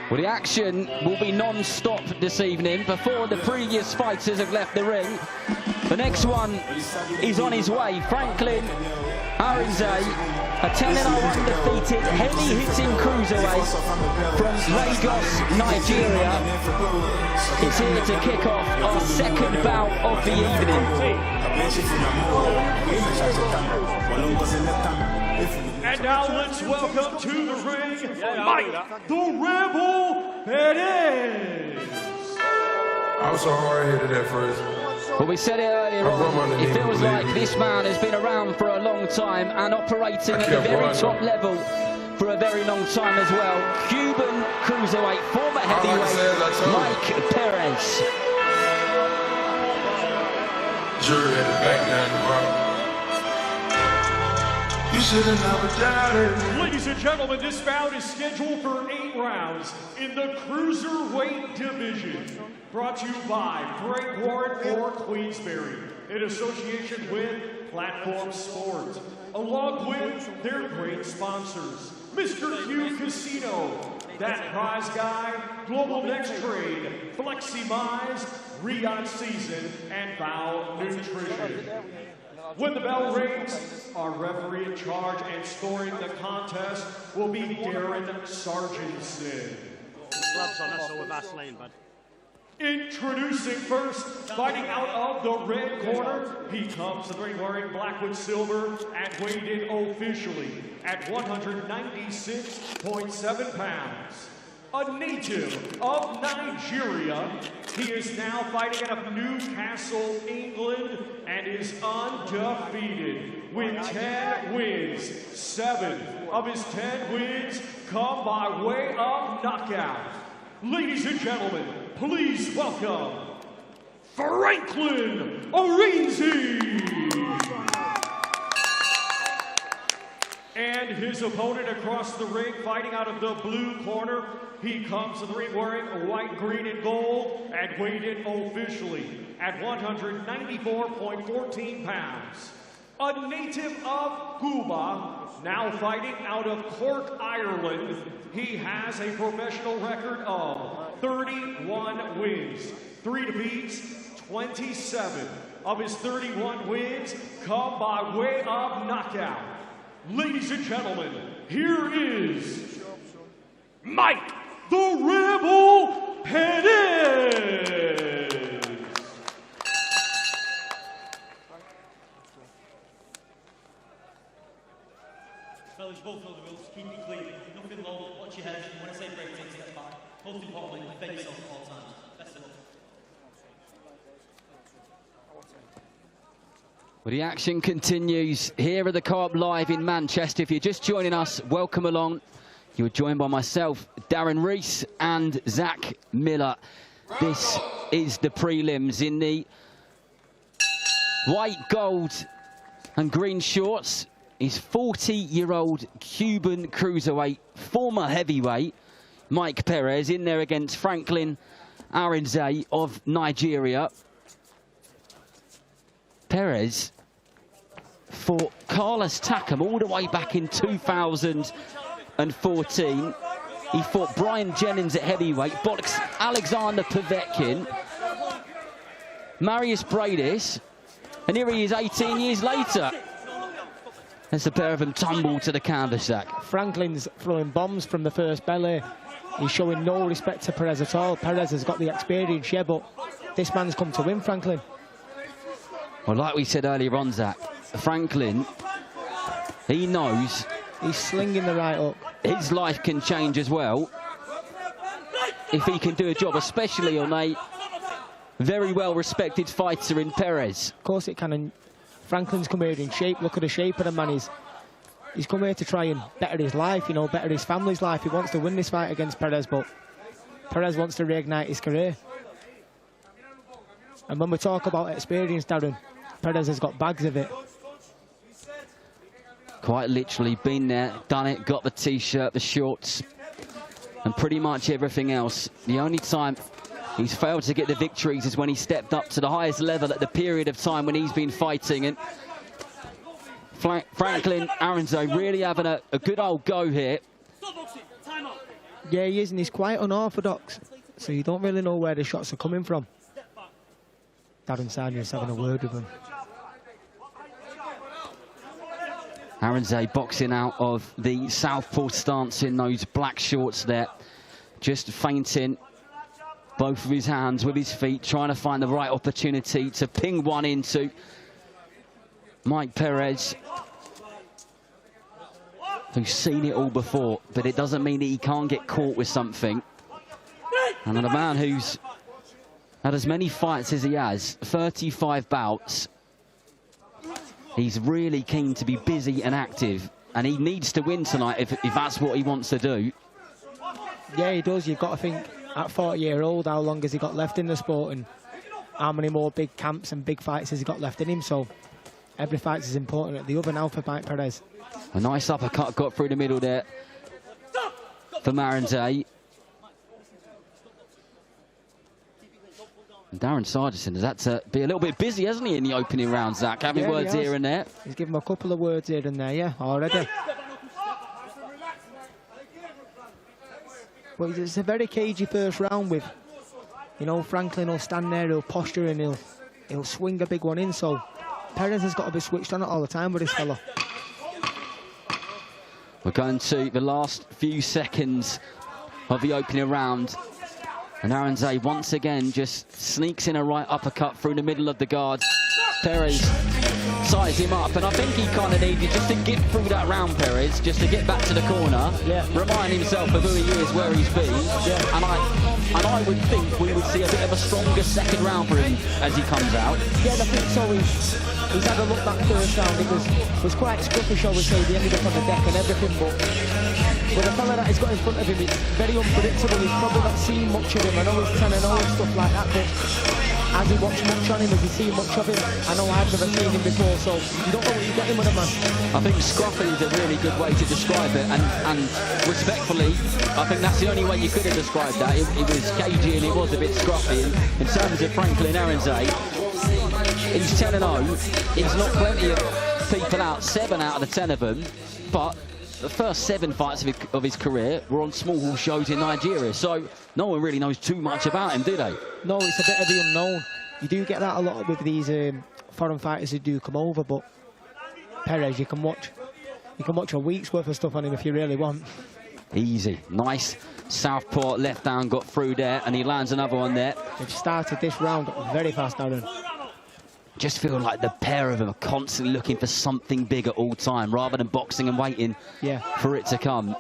Well, the action will be non-stop this evening before the previous fighters have left the ring. The next one is on his way. Franklin Arinze, a 10-0 undefeated, heavy-hitting cruiserweight from Lagos, Nigeria, is here to kick off our second bout of the evening. And now let's welcome to the ring, Mike the Rebel Perez. I was so hard-headed at first. Well, we said it earlier on, it feels like this man has been around for a long time and operating at the very top level for a very long time as well. Cuban cruiserweight, former heavyweight, Mike Perez. Jury at the back down the bar. You should have never doubted. Ladies and gentlemen, this bout is scheduled for 8 rounds in the cruiserweight division. Brought to you by Frank Warren for Queensberry, in association with Platform Sport, along with their great sponsors, Mr. Q Casino, That Prize Guy, Global Next Trade, Flexi-Mize, Riyadh Season, and Bow Nutrition. When the bell rings, our referee in charge and scoring the contest will be Darren Sargentson. Gloves on us, so we're Vaseline, bud. Introducing first, fighting out of the red corner, he comes to the ring wearing black with silver and weighed in officially at 196.7 pounds. A native of Nigeria, he is now fighting out of Newcastle, England, and is undefeated with 10 wins. 7 of his 10 wins come by way of knockout. Ladies and gentlemen, please welcome Franklin Arinze. And his opponent across the ring, fighting out of the blue corner, he comes to the ring wearing white, green, and gold, and weighed in officially at 194.14 pounds. A native of Cuba, now fighting out of Cork, Ireland, he has a professional record of 31 wins, 3 defeats, 27 of his 31 wins come by way of knockout. Ladies and gentlemen, here is Mike the Rebel Perez. Fellas, both know the rules. Keep it clean. Nothing low. Watch your head. When I say break, take a step back. Most importantly, defend yourself at all times. Best of luck. Well, the action continues here at the Co-op Live in Manchester. If you're just joining us, welcome along. You're joined by myself, Darren Rees, and Zach Miller. This is the prelims in the white, gold, and green shorts. He's 40-year-old Cuban cruiserweight, former heavyweight, Mike Perez, in there against Franklin Arinze of Nigeria. Perez fought Carlos Takam all the way back in 2014. He fought Brian Jennings at heavyweight, boxed Alexander Povetkin, Marius Bradis, and here he is 18 years later. As the pair of them tumble to the canvas, Zach. Franklin's throwing bombs from the first belly. He's showing no respect to Perez at all. Perez has got the experience, yeah, but this man's come to win, Franklin. Well, like we said earlier on, Zach, Franklin, he knows he's slinging the right up. His life can change as well if he can do a job, especially on a very well-respected fighter in Perez. Of course it can, and Franklin's come here in shape. Look at the shape of the man. He's come here to try and better his life, you know, better his family's life. He wants to win this fight against Perez, but Perez wants to reignite his career. And when we talk about experience, Darren, Perez has got bags of it. Quite literally been there, done it, got the t-shirt, the shorts, and pretty much everything else. The only time he's failed to get the victories is when he stepped up to the highest level at the period of time when he's been fighting. And Franklin Aranze really having a good old go here. Yeah, he is, and he's quite unorthodox, so you don't really know where the shots are coming from. Darren Sargent's having a word with him. Aranze boxing out of the southpaw stance in those black shorts there. Just feinting both of his hands with his feet, trying to find the right opportunity to ping one into Mike Perez, who's seen it all before, but it doesn't mean that he can't get caught with something. And a man who's had as many fights as he has, 35 bouts, he's really keen to be busy and active, and he needs to win tonight if that's what he wants to do. Yeah, he does. You've got to think, at 40-year-old, how long has he got left in the sport, and how many more big camps and big fights has he got left in him? So every fight is important at the other now for Mike Perez. A nice uppercut got through the middle there for Aranze. Darren Sargent has had to be a little bit busy, hasn't he, in the opening round, Zach? Having words here and there. He's given him a couple of words here and there, yeah, already. But it's a very cagey first round with, you know, Franklin will stand there, he'll posture and he'll swing a big one in. So Perez has got to be switched on all the time with this fella. We're going to the last few seconds of the opening round. And Aranze once again just sneaks in a right uppercut through the middle of the guard. Perez sized him up, and I think he kind of needed just to get through that round, Perez, just to get back to the corner, remind himself of who he is, where he's been. And I would think we would see a bit of a stronger second round for him as he comes out. Yeah, I think so. He's had a look that first round. It was quite scruffy, shall we say. He ended up on the deck and everything, but with the fella that he's got in front of him, it's very unpredictable. He's probably not seen much of him. I know he's 10-0 and stuff like that, but has he watched much on him? Has he seen much of him? I know I've never seen him before, so you don't know what you're getting with a man. I think scruffy is a really good way to describe it, and respectfully, I think that's the only way you could have described that. It was cagey and it was a bit scruffy. In terms of Franklin Aranze, he's 10-0. He's knocked plenty of people out, 7 out of the 10 of them, but the first 7 fights of his career were on small hall shows in Nigeria, so no one really knows too much about him, do they? No, it's a bit of the unknown. You do get that a lot with these foreign fighters who do come over, but Perez, you can watch a week's worth of stuff on him if you really want. Easy, nice southpaw left down, got through there, and he lands another one there. They've started this round very fast, Darren. Just feel like the pair of them are constantly looking for something big at all time, rather than boxing and waiting for it to come.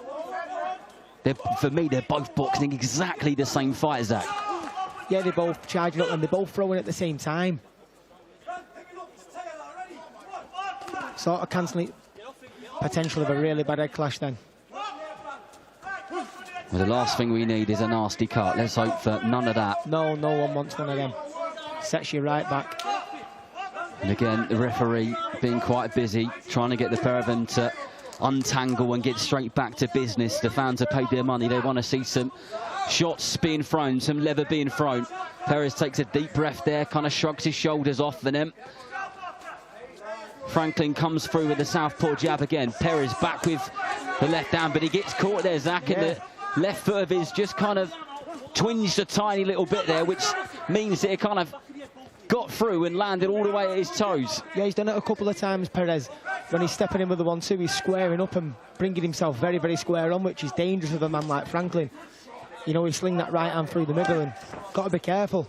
For me, they're both boxing exactly the same fight, Zach. Yeah, they're both charging up and they're both throwing at the same time. Sort of cancelling potential of a really bad head clash then. Well, the last thing we need is a nasty cut. Let's hope for none of that. No one wants one of them. Sets you right back. And again, the referee being quite busy, trying to get the pair of them to untangle and get straight back to business. The fans have paid their money. They want to see some shots being thrown, some leather being thrown. Perez takes a deep breath there, kind of shrugs his shoulders off for them. Franklin comes through with the southpaw jab again. Perez back with the left hand, but he gets caught there, Zach, and the left foot of his just kind of twinged a tiny little bit there, which means that it kind of got through and landed all the way at his toes. Yeah, he's done it a couple of times, Perez. When he's stepping in with the 1-2, he's squaring up and bringing himself very, very square on, which is dangerous with a man like Franklin. You know, he sling that right hand through the middle and got to be careful.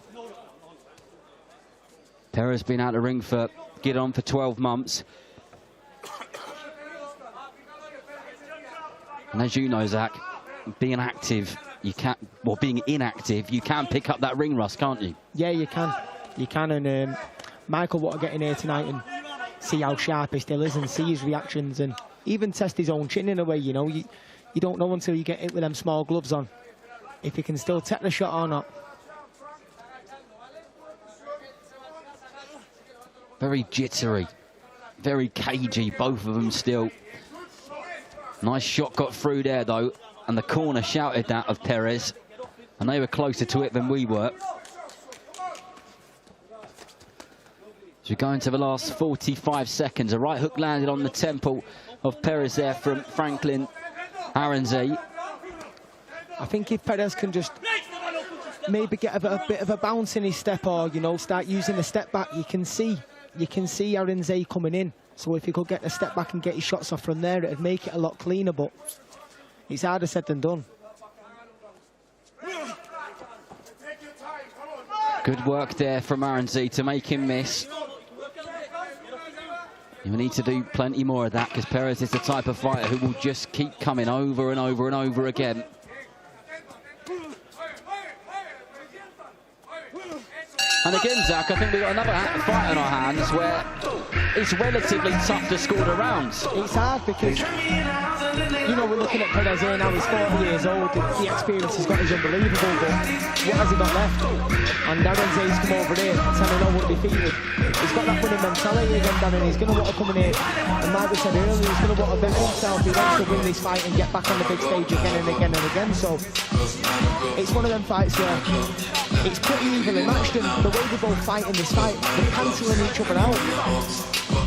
Perez been out of the ring for, get on for 12 months. And as you know, Zach, being active, you can't, well, being inactive, you can pick up that ring rust, can't you? Yeah, you can. You can, and Michael want to get in here tonight and see how sharp he still is and see his reactions. And even test his own chin in a way, you know. You don't know until you get hit with them small gloves on if he can still take the shot or not. Very jittery, very cagey, both of them still. Nice shot got through there, though, and the corner shouted that of Perez, and they were closer to it than we were. So we go into the last 45 seconds. A right hook landed on the temple of Perez there from Franklin Aronzi. I think if Perez can just maybe get a bit of a bounce in his step, or, you know, start using the step back, you can see Aronzi coming in. So if he could get the step back and get his shots off from there, it'd make it a lot cleaner, but it's harder said than done. Good work there from Aronzi to make him miss. You need to do plenty more of that, because Perez is the type of fighter who will just keep coming over and over and over again. And again, Zach, I think we've got another fight in our hands where it's relatively tough to score the rounds. It's hard because, you know, we're looking at Perez here now, he's 40 years old, the experience he's got is unbelievable, but what has he got left? And Aronzi's come over here, telling him what defeated. He's got that winning mentality again, Darren. He's going to want to come in here, and like we said earlier, he's going to want to bet himself. He wants to win this fight and get back on the big stage again and again and again. So it's one of them fights where it's pretty evenly matched, and the way they both fight in this fight, they're cancelling each other out.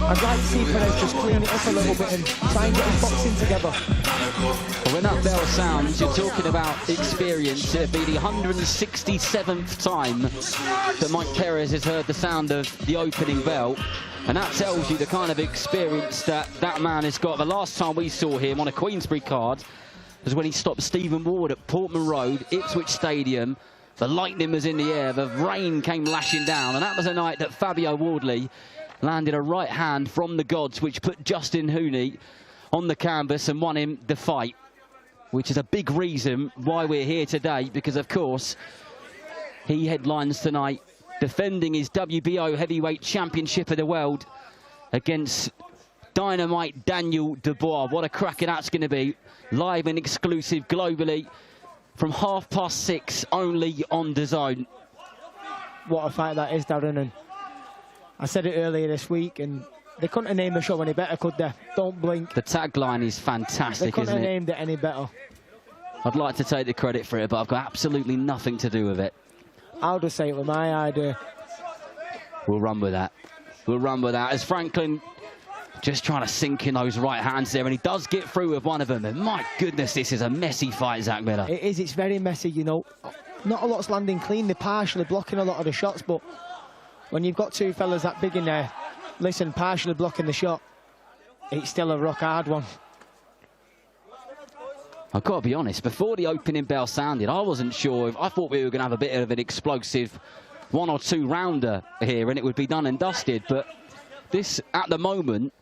I'd like to see Perez just clean it up a little bit and try and get his boxing together. Well, when that bell sounds, you're talking about experience. It'll be the 167th time that Mike Perez has heard the sound of the opening bell. And that tells you the kind of experience that that man has got. The last time we saw him on a Queensbury card was when he stopped Stephen Ward at Portman Road, Ipswich Stadium. The lightning was in the air, the rain came lashing down, and that was a night that Fabio Wardley landed a right hand from the gods, which put Justin Hooney on the canvas and won him the fight, which is a big reason why we're here today, because, of course, he headlines tonight defending his WBO Heavyweight Championship of the World against Dynamite Daniel Dubois. What a cracker that's going to be. Live and exclusive globally from 6:30 only on DAZN. What a fight that is, Darren. And I said it earlier this week, and they couldn't have named the show any better, could they? Don't blink. The tagline is fantastic, they couldn't isn't have it? named it any better. I'd like to take the credit for it, but I've got absolutely nothing to do with it. I'll just say it was my idea. We'll run with that. We'll run with that. As Franklin just trying to sink in those right hands there, and he does get through with one of them. And my goodness, this is a messy fight, Zach Miller. It is. It's very messy, you know. Not a lot's landing clean. They're partially blocking a lot of the shots, but when you've got two fellas that big in there, listen, partially blocking the shot, it's still a rock hard one. I've got to be honest, before the opening bell sounded, I wasn't sure. I thought we were going to have a bit of an explosive 1 or 2 rounder here and it would be done and dusted, but this, at the moment,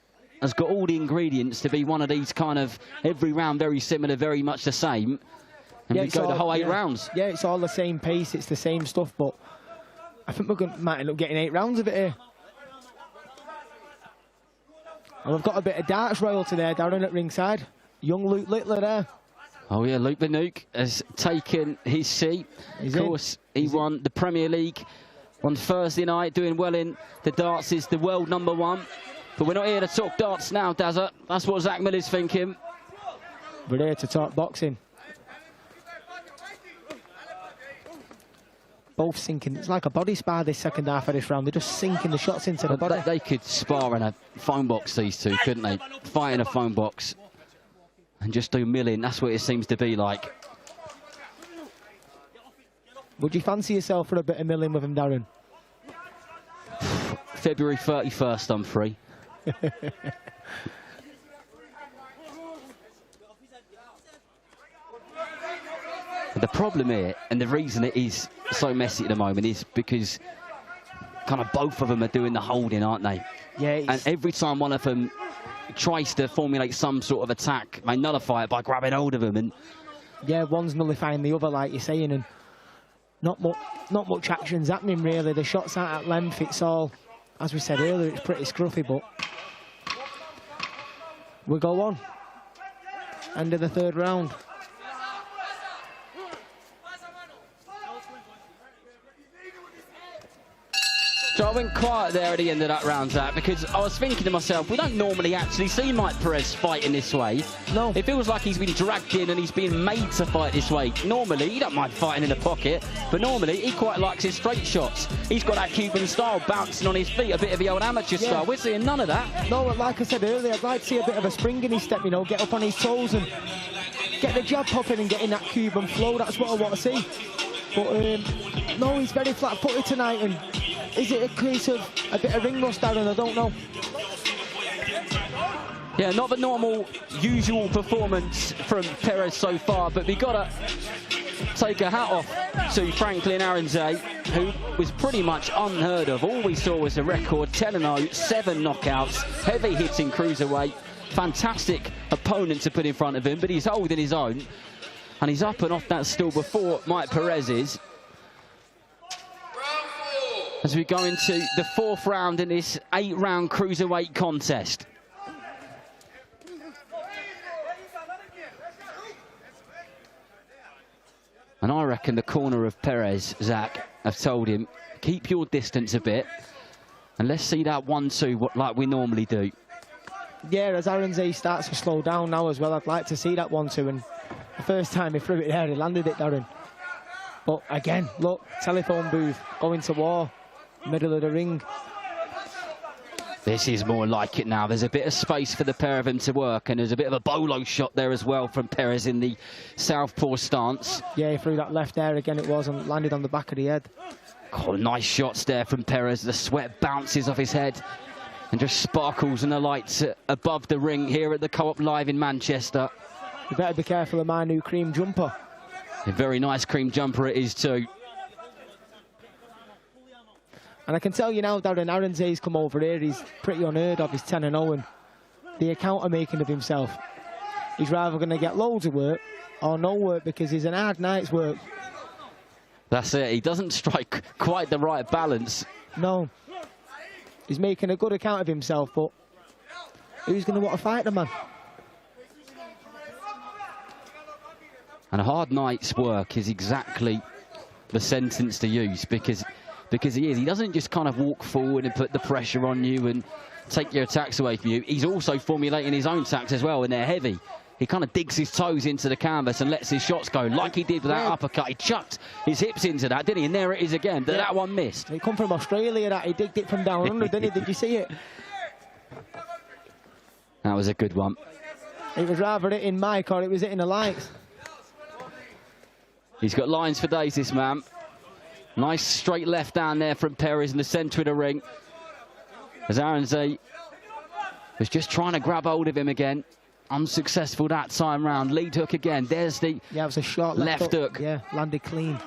has got all the ingredients to be one of these kind of every round very similar, very much the same. And yeah, we go the whole 8 rounds. Yeah, it's all the same pace, it's the same stuff, but I think might end up getting 8 rounds of it here. And we've got a bit of darts royalty there, Darren, at ringside. Young Luke Littler there. Oh yeah, Luke the Nuke has taken his seat. Of course, he won the Premier League on Thursday night, doing well in the darts, is the world #1. But we're not here to talk darts now, Dazza. That's what Zach Miller's thinking. We're here to talk boxing. Both sinking. It's like a body spar this second half of this round. They're just sinking the shots into the body. They could spar in a phone box, these two, couldn't they? Fight in a phone box and just do milling. That's what it seems to be like. Would you fancy yourself for a bit of milling with him, Darren? February 31st, I'm free. The problem here, and the reason it is so messy at the moment, is because kind of both of them are doing the holding, aren't they? Yeah. And every time one of them tries to formulate some sort of attack, they nullify it by grabbing hold of them. And yeah, one's nullifying the other, like you're saying, and not much action's happening really. The shots aren't at length. It's all, as we said earlier, it's pretty scruffy, but We go on. End of the third round. So I went quiet there at the end of that round, Zach, because I was thinking to myself, we don't normally actually see Mike Perez fighting this way. No. It feels like he's been dragged in and he's being made to fight this way. Normally, he don't mind fighting in the pocket, but normally he quite likes his straight shots. He's got that Cuban style, bouncing on his feet, a bit of the old amateur style. We're seeing none of that. No, like I said earlier, I'd like to see a bit of a spring in his step, you know, get up on his toes and get the jab popping and getting that Cuban flow. That's what I want to see. But no, he's very flat-footed tonight, and is it a case of a bit of ring rust, Darren? I don't know. Yeah, not the normal, usual performance from Perez so far, but we got to take a hat off to Franklin Aranze, who was pretty much unheard of. All we saw was a record 10-0, 7 knockouts, heavy-hitting cruiserweight. Fantastic opponent to put in front of him, but he's holding his own. And he's up and off that stool before Mike Perez is. As we go into the 4th round in this 8-round cruiserweight contest. And I reckon the corner of Perez, Zach, have told him, keep your distance a bit, and let's see that 1-2 like we normally do. Yeah, as Aranze starts to slow down now as well, I'd like to see that 1-2, and the first time he threw it there, he landed it, Darren. But again, look, telephone booth, going to war, middle of the ring. This is more like it now. There's a bit of space for the pair of them to work, and there's a bit of a bolo shot there as well from Perez in the southpaw stance. Yeah, he threw that left there again, it was, and landed on the back of the head. Oh, nice shots there from Perez. The sweat bounces off his head and just sparkles in the lights above the ring here at the Co-op Live in Manchester. You better be careful of my new cream jumper. A very nice cream jumper it is too. And I can tell you now, Darren, Aranze's come over here, he's pretty unheard of, he's 10-0, and the account of making of himself. He's rather going to get loads of work or no work, because he's an hard night's work. That's it, he doesn't strike quite the right balance. No. He's making a good account of himself, but who's going to want to fight the man? And a hard night's work is exactly the sentence to use, because he is. He doesn't just kind of walk forward and put the pressure on you and take your attacks away from you. He's also formulating his own attacks as well, and they're heavy. He kind of digs his toes into the canvas and lets his shots go, like he did with that uppercut. He chucked his hips into that, didn't he? And there it is again. That one missed. He come from Australia, that. He digged it from down under, didn't he? Did you see it? That was a good one. It was rather hitting Mike, or it was hitting the lights. He's got lines for days, this man. Nice straight left down there from Perez in the centre of the ring. As Aranze was just trying to grab hold of him again. Unsuccessful that time round. Lead hook again. There's the it was a short left hook. Yeah, landed clean.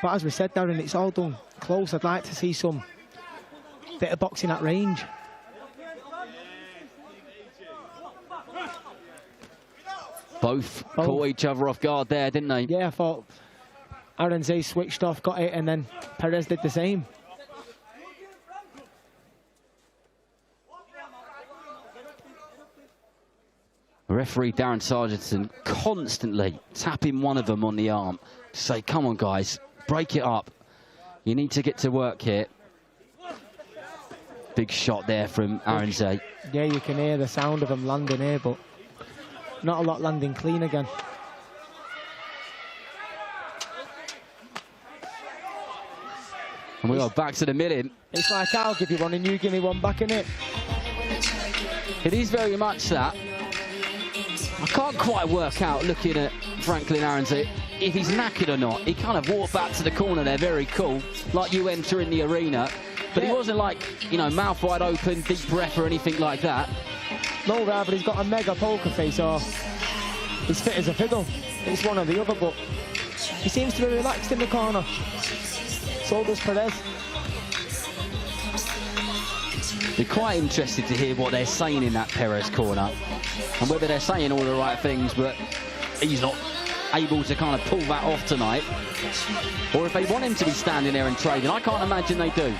But as we said, Darren, it's all done close. I'd like to see some bit of boxing at range. Both caught each other off guard there, didn't they? Yeah, I thought Aranze switched off, got it, and then Perez did the same. Referee Darren Sargentson constantly tapping one of them on the arm to say, come on, guys, break it up. You need to get to work here. Big shot there from Aranze. Yeah, you can hear the sound of him landing here, but not a lot landing clean again. And we are back to the middle. It's like, I'll give you one and you give me one back, innit? It is very much that. I can't quite work out, looking at Franklin Aranze, if he's knackered or not. He kind of walked back to the corner there, very cool, like you enter in the arena. But he wasn't like, you know, mouth wide open, deep breath or anything like that. No, rather, he's got a mega poker face, or he's fit as a fiddle. It's one or the other, but he seems to be relaxed in the corner. So does Perez. Be quite interested to hear what they're saying in that Perez corner, and whether they're saying all the right things, but he's not able to kind of pull that off tonight, or if they want him to be standing there and trading. I can't imagine they do.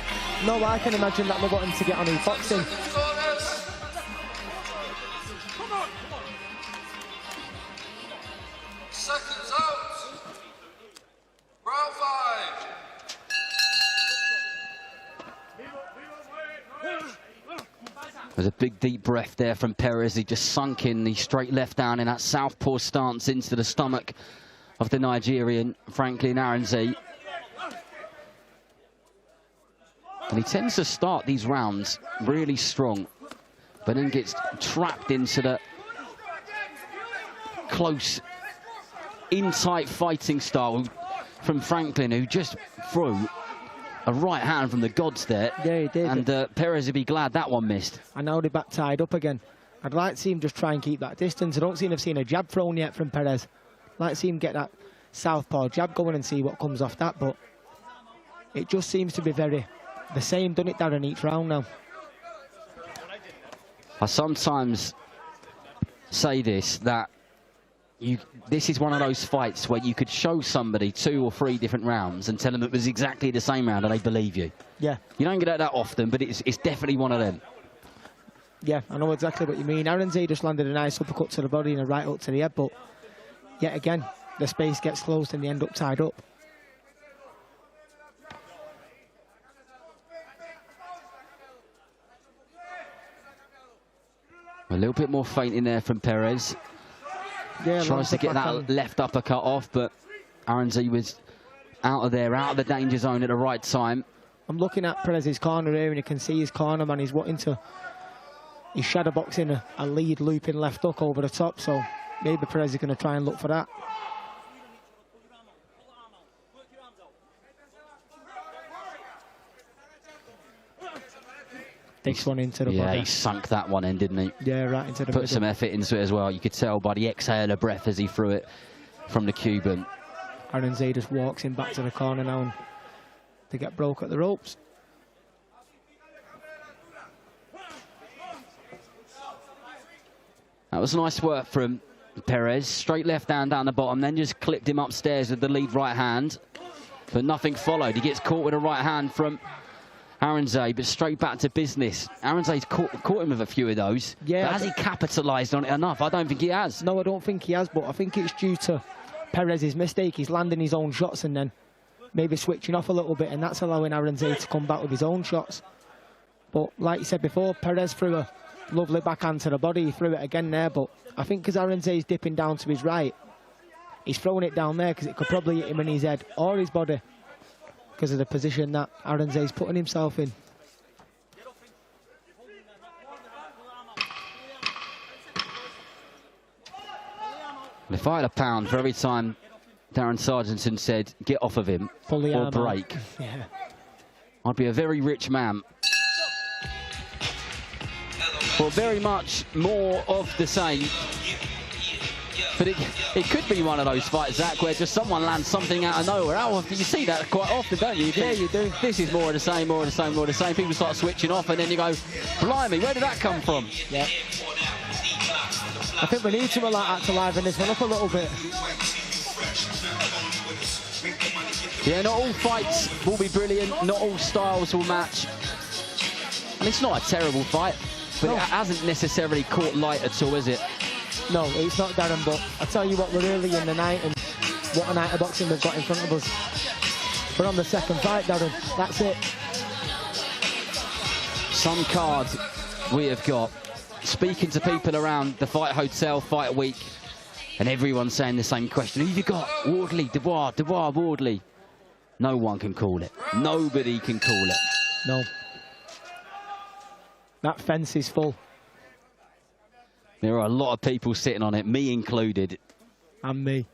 No, I can imagine that they want him to get on his boxing. There's a big deep breath there from Perez. He just sunk in the straight left down in that southpaw stance into the stomach of the Nigerian, Franklin Aronze. And he tends to start these rounds really strong, but then gets trapped into the close, in-tight fighting style from Franklin, who just threw a right hand from the gods there. Yeah, he did. And Perez would be glad that one missed. And now they're back tied up again. I'd like to see him just try and keep that distance. I don't seem to have seen a jab thrown yet from Perez. I'd like to see him get that southpaw jab going and see what comes off that, but it just seems to be very the same, done it, Darren, each round now. I sometimes say this, that this is one of those fights where you could show somebody 2 or 3 different rounds and tell them it was exactly the same round and they believe you. Yeah. You don't get that often, but it's definitely one of them. Yeah, I know exactly what you mean. Aronze just landed a nice uppercut to the body and a right hook to the head, but yet again, the space gets closed and they end up tied up. A little bit more feint in there from Perez. Yeah, tries to get that left uppercut off, but Aronze was out of there, out of the danger zone at the right time. I'm looking at Perez's corner here, and you can see his corner man. He's wanting to, he's shadow boxing a lead looping left hook over the top, so maybe Perez is going to try and look for that. This one into the body. Yeah, he sunk that one in, didn't he? Yeah, right into the middle. Put some effort into it as well. You could tell by the exhale of breath as he threw it from the Cuban. Aronze just walks in back to the corner now, and they get broke at the ropes. That was nice work from Perez. Straight left hand down the bottom, then just clipped him upstairs with the lead right hand. But nothing followed. He gets caught with a right hand from Aronze, but straight back to business. Aronze's caught him with a few of those. Yeah, but has he capitalised on it enough? I don't think he has. No, I don't think he has, but I think it's due to Perez's mistake. He's landing his own shots and then maybe switching off a little bit, and that's allowing Aronze to come back with his own shots. But like you said before, Perez threw a lovely backhand to the body. He threw it again there, but I think because Aronze is dipping down to his right, he's throwing it down there because it could probably hit him in his head or his body, because of the position that Aronze is putting himself in. If I had a pound for every time Darren Sargentson said, get off of him or break, yeah, I'd be a very rich man. Well, very much more of the same. But it could be one of those fights, Zach, where just someone lands something out of nowhere. How often you see that quite often, don't you? Yeah, you do. This is more of the same, more of the same, more of the same. People start switching off, and then you go, blimey, where did that come from? Yeah. I think we need something like that to liven this one up a little bit. Yeah, not all fights will be brilliant, not all styles will match. And it's not a terrible fight, but it hasn't necessarily caught light at all, is it? No, it's not, Darren, but I tell you what, we're early in the night, and what a night of boxing we've got in front of us. We're on the second fight, Darren. That's it. Some card we have got. Speaking to people around the Fight Hotel, Fight Week, and everyone's saying the same question. Who have you got? Wardley, Dubois, Wardley. No one can call it. Nobody can call it. No. That fence is full. There are a lot of people sitting on it, me included. And me.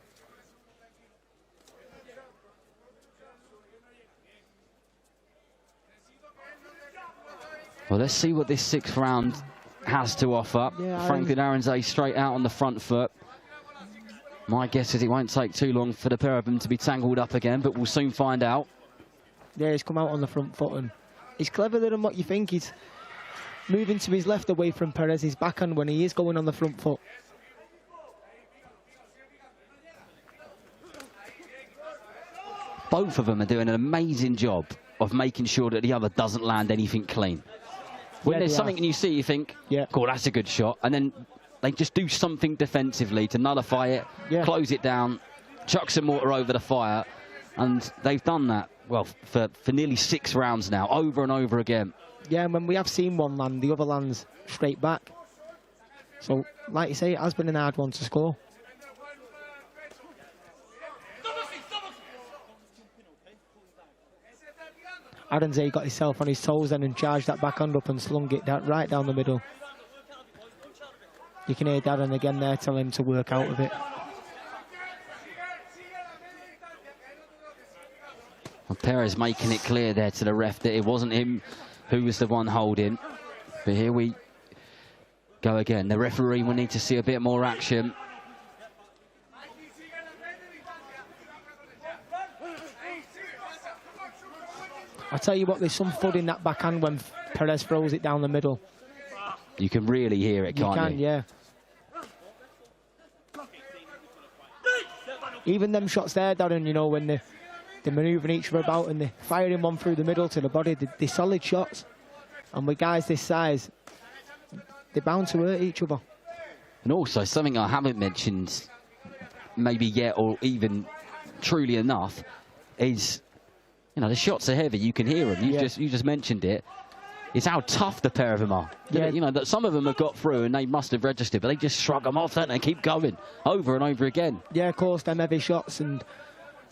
Well, let's see what this 6th round has to offer. Yeah, Franklin Aronze straight out on the front foot. My guess is it won't take too long for the pair of them to be tangled up again, but we'll soon find out. Yeah, he's come out on the front foot, and he's cleverer than what you think. He's moving to his left away from Perez's backhand when he is going on the front foot. Both of them are doing an amazing job of making sure that the other doesn't land anything clean. When there's something you see, you think, God, that's a good shot. And then they just do something defensively to nullify it, close it down, chuck some water over the fire. And they've done that, well, for nearly 6 rounds now, over and over again. Yeah, and when we have seen one land, the other lands straight back. So, like you say, it has been an hard one to score. Aronze got himself on his toes then and charged that backhand up and slung it right down the middle. You can hear Darren again there telling him to work out of it. Well, Perez making it clear there to the ref that it wasn't him who was the one holding. But here we go again. The referee will need to see a bit more action. I tell you what, there's some thud in that backhand when Perez throws it down the middle. You can really hear it, can't you? You can, yeah. Even them shots there, Darren, you know, when they're manoeuvring each other about and they're firing one through the middle to the body, they're solid shots. And with guys this size, they're bound to hurt each other. And also, something I haven't mentioned maybe yet or even truly enough is, you know, the shots are heavy. You can hear them. You just mentioned it. It's how tough the pair of them are. Yeah. You know, that some of them have got through and they must have registered, but they just shrug them off, don't they? Keep going over and over again. Yeah, of course, them heavy shots. And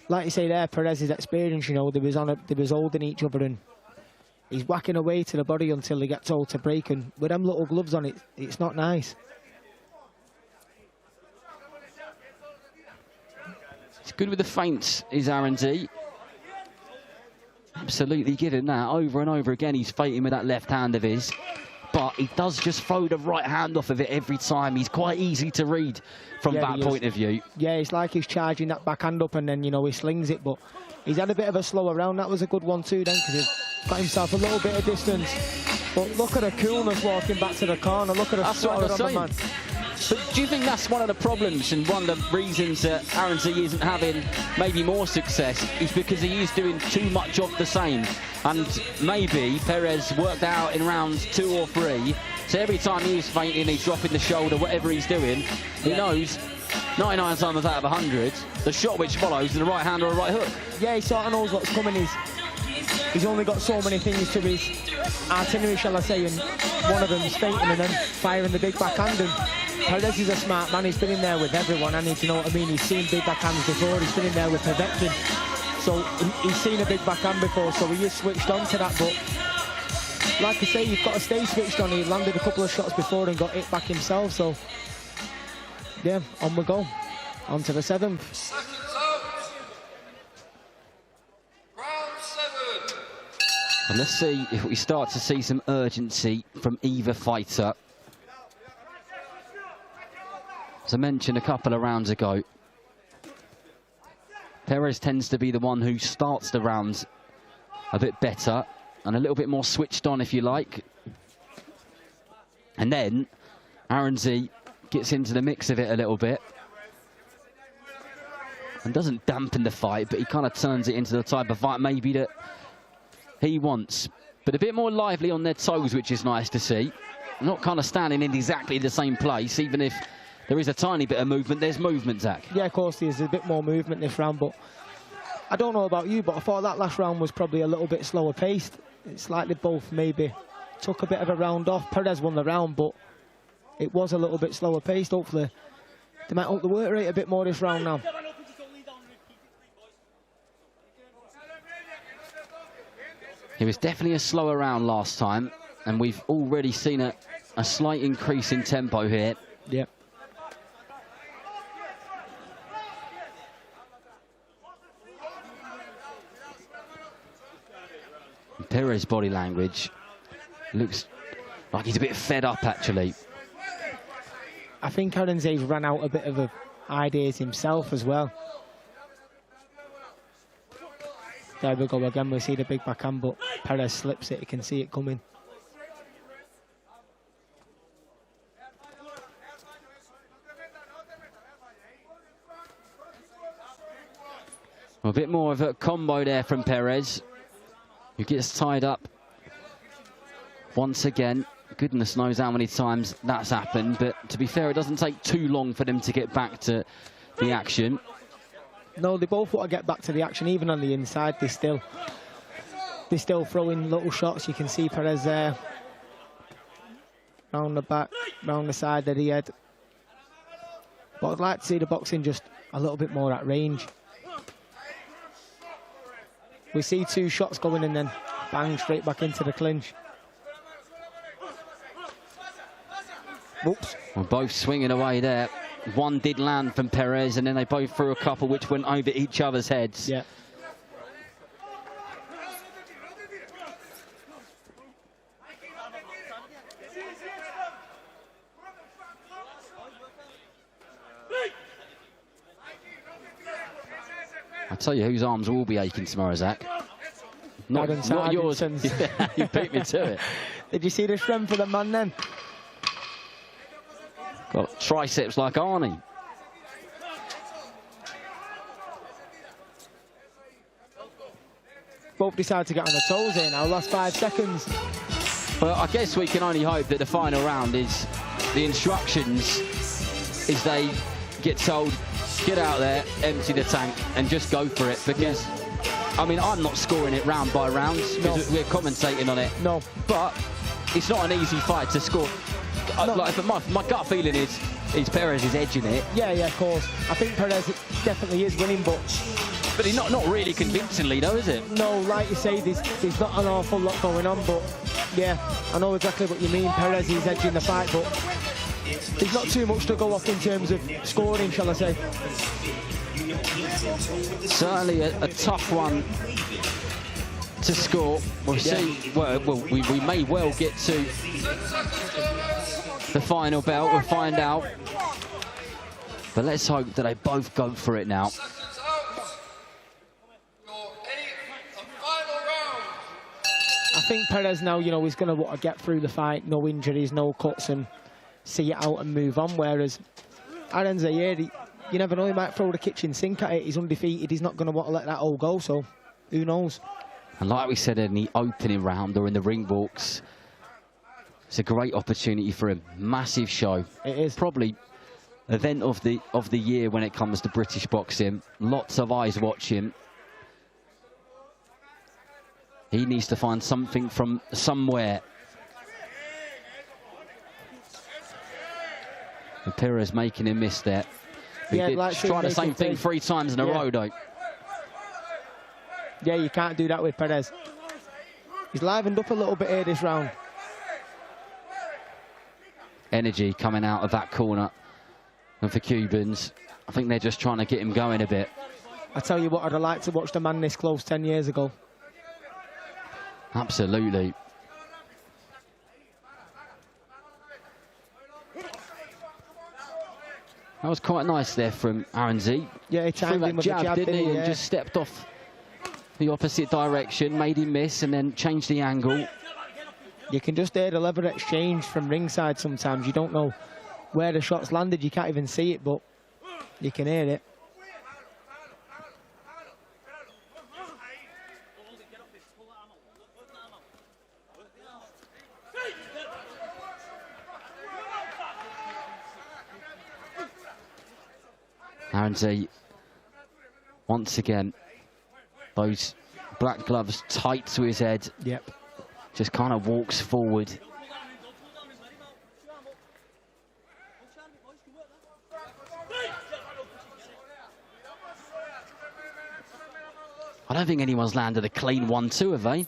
like you say there, Perez's experience, you know, they was holding each other and he's whacking away to the body until he gets told to break. And with them little gloves on, it's not nice. It's good with the feints, is Aronze. Absolutely giving that over and over again. He's fighting with that left hand of his, but he does just throw the right hand off of it every time. He's quite easy to read from that point of view. Yeah, it's like he's charging that backhand up and then, you know, he slings it, but he's had a bit of a slower round. That was a good one too then, because he's got himself a little bit of distance. But look at the coolness walking back to the corner. Look at the swagger on the man. But do you think that's one of the problems and one of the reasons that Aronze isn't having maybe more success is because he is doing too much of the same? And maybe Perez worked out in rounds 2 or 3, so every time he's feinting, he's dropping the shoulder, whatever he's doing, he knows 99 times out of 100, the shot which follows is the right hand or a right hook. Yeah, he sort of knows what's coming. He's only got so many things to his itinerary, shall I say, and one of them is feinting and then firing the big backhand. And Perez is a smart man. He's been in there with everyone, and you know what I mean. He's seen big backhands before. He's been in there with Povetkin, so he's seen a big backhand before. So he is switched on to that. But like I say, you've got to stay switched on. He landed a couple of shots before and got hit back himself. So yeah, on we go, on to the 7th. And let's see if we start to see some urgency from either fighter. As I mentioned a couple of rounds ago, Perez tends to be the one who starts the rounds a bit better and a little bit more switched on, if you like. And then Aronze gets into the mix of it a little bit and doesn't dampen the fight, but he kind of turns it into the type of fight maybe that he wants. But a bit more lively on their toes, which is nice to see. Not kind of standing in exactly the same place, even if there is a tiny bit of movement. There's movement, Zach. Yeah, of course there's a bit more movement this round, but I don't know about you, but I thought that last round was probably a little bit slower paced. It's like they both maybe took a bit of a round off. Perez won the round, but it was a little bit slower paced. Hopefully they might up the work rate a bit more this round now. It was definitely a slower round last time, and we've already seen a slight increase in tempo here. Yep. Perez's body language looks like he's a bit fed up, actually. I think Aronze's ran out a bit of ideas himself as well. There we go again, we see the big backhand, but Perez slips it, you can see it coming. Well, a bit more of a combo there from Perez, who gets tied up once again. Goodness knows how many times that's happened, but to be fair, it doesn't take too long for them to get back to the action. No, they both want to get back to the action, even on the inside. They still They're still throwing little shots. You can see Perez there. Round the back, round the side of the head. But I'd like to see the boxing just a little bit more at range. We see 2 shots going and then bang, straight back into the clinch. Oops. Well, both swinging away there. One did land from Perez, and then they both threw a couple which went over each other's heads. Yeah. I'll tell you whose arms will be aching tomorrow, Zach. Not yours. Yeah, you beat me to it. Did you see the strength of the man then? Got triceps like Arnie. Both decide to get on the toes here now, last 5 seconds. Well, I guess we can only hope that the final round is the instructions is they get told, get out there, empty the tank, and just go for it. Because, I mean, I'm not scoring it round by round because we're commentating on it. No. But it's not an easy fight to score. No. Like, my gut feeling is Perez is edging it. Yeah, of course. I think Perez definitely is winning, but he's not really convincingly, though, is it? No, like you say, there's not an awful lot going on, but yeah, I know exactly what you mean. Perez is edging the fight, but there's not too much to go off in terms of scoring, shall I say. Certainly a tough one to score. We'll see. Well, we may well get to the final bell. We'll find out. But let's hope that they both go for it now. I think Perez now, you know, is going to want to get through the fight, no injuries, no cuts, and see it out and move on. Whereas Arenze here, you never know, he might throw the kitchen sink at it. He's undefeated. He's not going to want to let that all go, so who knows? And like we said in the opening round or in the ring walks, it's a great opportunity for him. Massive show. It is. Probably event of the year when it comes to British boxing. Lots of eyes watch him. He needs to find something from somewhere. And Perez making him miss there. He did try the same thing 3 times in a row, though. Yeah, you can't do that with Perez. He's livened up a little bit here this round. Energy coming out of that corner. And for Cubans, I think they're just trying to get him going a bit. I tell you what, I'd have liked to watch the man this close 10 years ago. Absolutely. That was quite nice there from Arenze. Yeah, he timed him with a jab, didn't he? And just stepped off the opposite direction, made him miss, and then changed the angle. You can just hear the lever exchange from ringside sometimes. You don't know where the shots landed. You can't even see it, but you can hear it. Arenze, once again, those black gloves tight to his head. Yep. Just kind of walks forward. I don't think anyone's landed a clean 1-2, have they?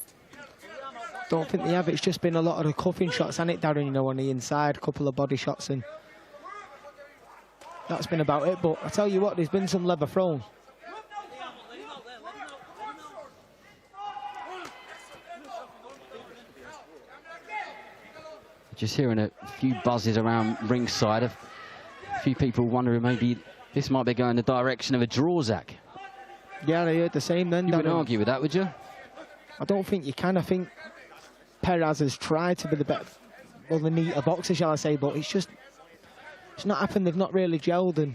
Don't think they have. It's just been a lot of the cuffing shots, hasn't it, Darren? You know, on the inside, a couple of body shots, and that's been about it. But I tell you what, there's been some leather thrown. Just hearing a few buzzes around ringside. A few people wondering maybe this might be going the direction of a draw, Zach. Yeah, I heard the same then. You wouldn't argue with that, would you? I don't think you can. I think Perez has tried to be the better, well, the neater boxer, shall I say, but it's not happened. They've not really gelled, and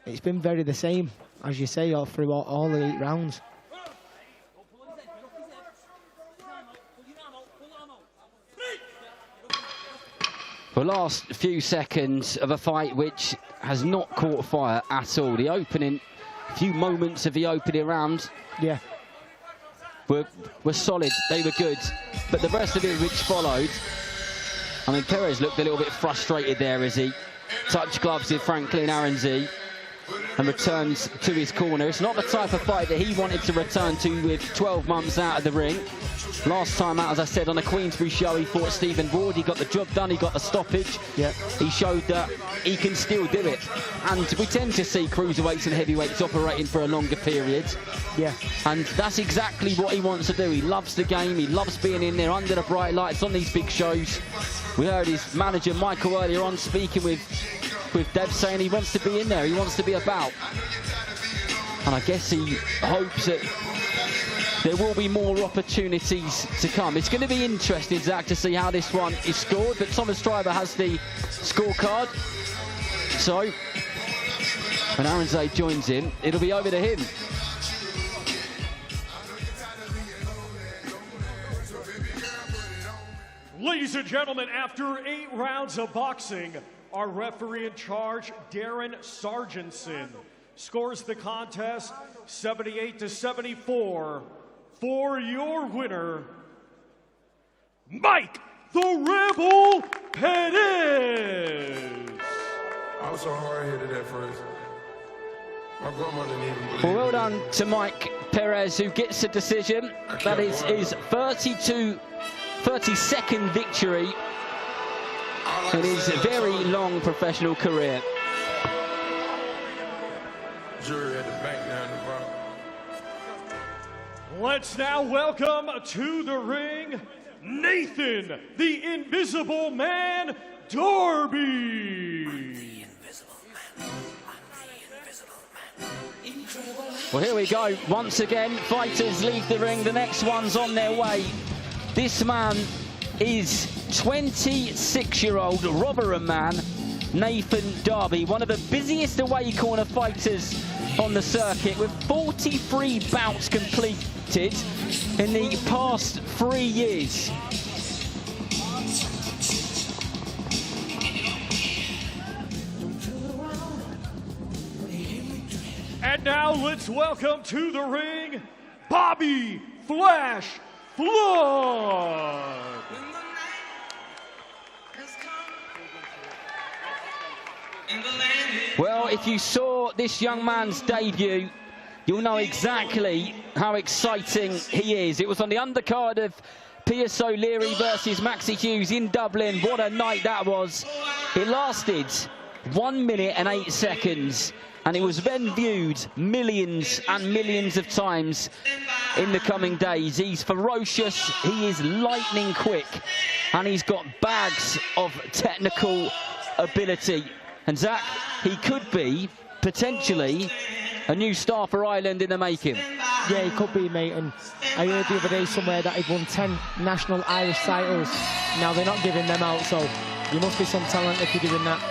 it's been very the same, as you say, all through all the 8 rounds. The last few seconds of a fight which has not caught fire at all. The opening, few moments of the opening round. Yeah. were solid, they were good. But the rest of it which followed, I mean, Perez looked a little bit frustrated there as he touched gloves with Franklin Aronzi and returns to his corner. It's not the type of fight that he wanted to return to with 12 months out of the ring. Last time out, as I said, on the Queensbury show, he fought Stephen Ward. He got the job done, he got the stoppage. Yeah. He showed that he can still do it. And we tend to see cruiserweights and heavyweights operating for a longer period. Yeah. And that's exactly what he wants to do. He loves the game, he loves being in there under the bright lights on these big shows. We heard his manager, Michael, earlier on speaking with Dev, saying he wants to be in there, he wants to be about. And I guess he hopes that there will be more opportunities to come. It's going to be interesting, Zach, to see how this one is scored, but Thomas Stryber has the scorecard. So, when Aronzi joins him, it'll be over to him. Ladies and gentlemen, after 8 rounds of boxing, our referee in charge, Darren Sargentson, scores the contest 78-74 for your winner, Mike the Rebel Perez. I was so hard-headed at first. My grandmother didn't even believe Well done to Mike Perez, who gets a decision. That is his 32nd victory in his very long professional career. Jury at the back down the front. Let's now welcome to the ring, Nathan, the Invisible Man, Darby. Well, here we go. Once again, fighters leave the ring. The next one's on their way. This man is 26-year-old Rotherham man, Nathan Darby, one of the busiest away corner fighters on the circuit, with 43 bouts completed in the past 3 years. And now let's welcome to the ring, Bobby Flash Flood. Well, if you saw this young man's debut, you'll know exactly how exciting he is. It was on the undercard of Pierce O'Leary versus Maxie Hughes in Dublin. What a night that was. It lasted 1 minute and 8 seconds. And it was then viewed millions and millions of times in the coming days. He's ferocious, he is lightning quick, and he's got bags of technical ability. And Zach, he could be, potentially, a new star for Ireland in the making. Yeah, he could be, mate. And I heard the other day somewhere that he'd won 10 national Irish titles. Now they're not giving them out, so you must be some talent if you're doing that.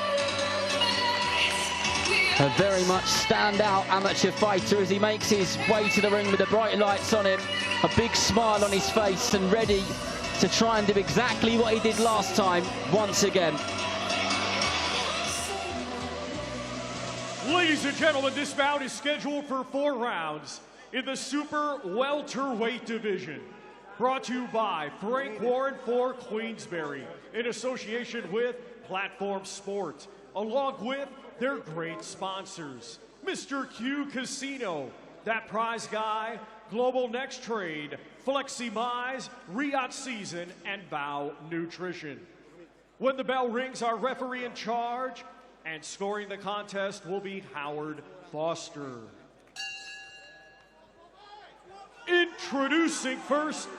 A very much standout amateur fighter as he makes his way to the ring with the bright lights on him. A big smile on his face and ready to try and do exactly what he did last time once again. Ladies and gentlemen, this bout is scheduled for 4 rounds in the super welterweight division. Brought to you by Frank Warren for Queensbury in association with Platform Sport, along with their great sponsors, Mr. Q Casino, That Prize Guy, Global Next Trade, Flexi-Mize, Riot Season, and Vow Nutrition. When the bell rings, our referee in charge and scoring the contest will be Howard Foster. Introducing first,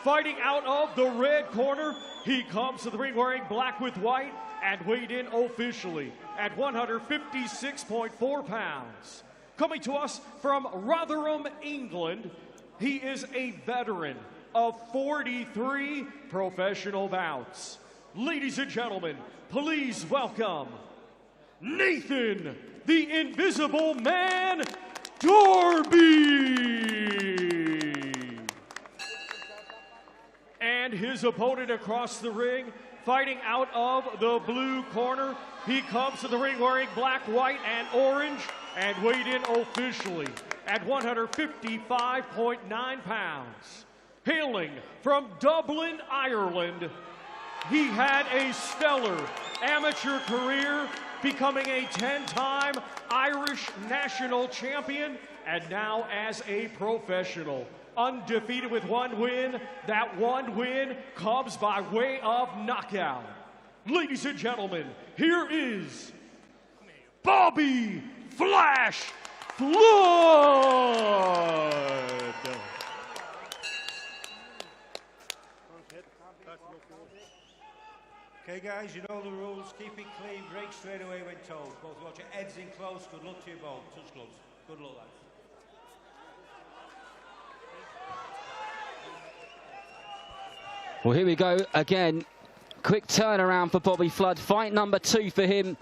fighting out of the red corner, he comes to the ring wearing black with white and weighed in officially at 156.4 pounds. Coming to us from Rotherham, England, he is a veteran of 43 professional bouts. Ladies and gentlemen, please welcome Nathan, the Invisible Man, Darby. And his opponent across the ring, fighting out of the blue corner, he comes to the ring wearing black, white, and orange, and weighed in officially at 155.9 pounds. Hailing from Dublin, Ireland, he had a stellar amateur career, becoming a 10-time Irish national champion, and now as a professional, undefeated with 1 win. That 1 win comes by way of knockout. Ladies and gentlemen, here is Bobby Flash Flood. Okay, guys, you know the rules. Keep it clean, break straight away when told. Both watch your heads in close. Good luck to you both. Touch gloves. Good luck, lads. Well, here we go again. Quick turnaround for Bobby Flood. Fight number 2 for him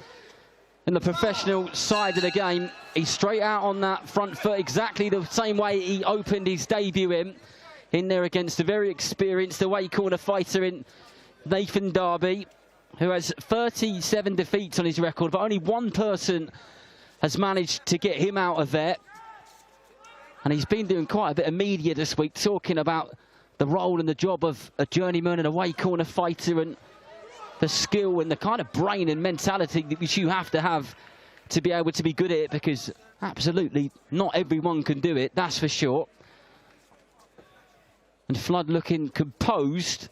in the professional side of the game. He's straight out on that front foot, exactly the same way he opened his debut in there against a very experienced away corner fighter in Nathan Darby, who has 37 defeats on his record, but only 1 person has managed to get him out of there. And he's been doing quite a bit of media this week, talking about the role and the job of a journeyman and away corner fighter, and the skill and the kind of brain and mentality which you have to be able to be good at it, because absolutely not everyone can do it, that's for sure. And Flood looking composed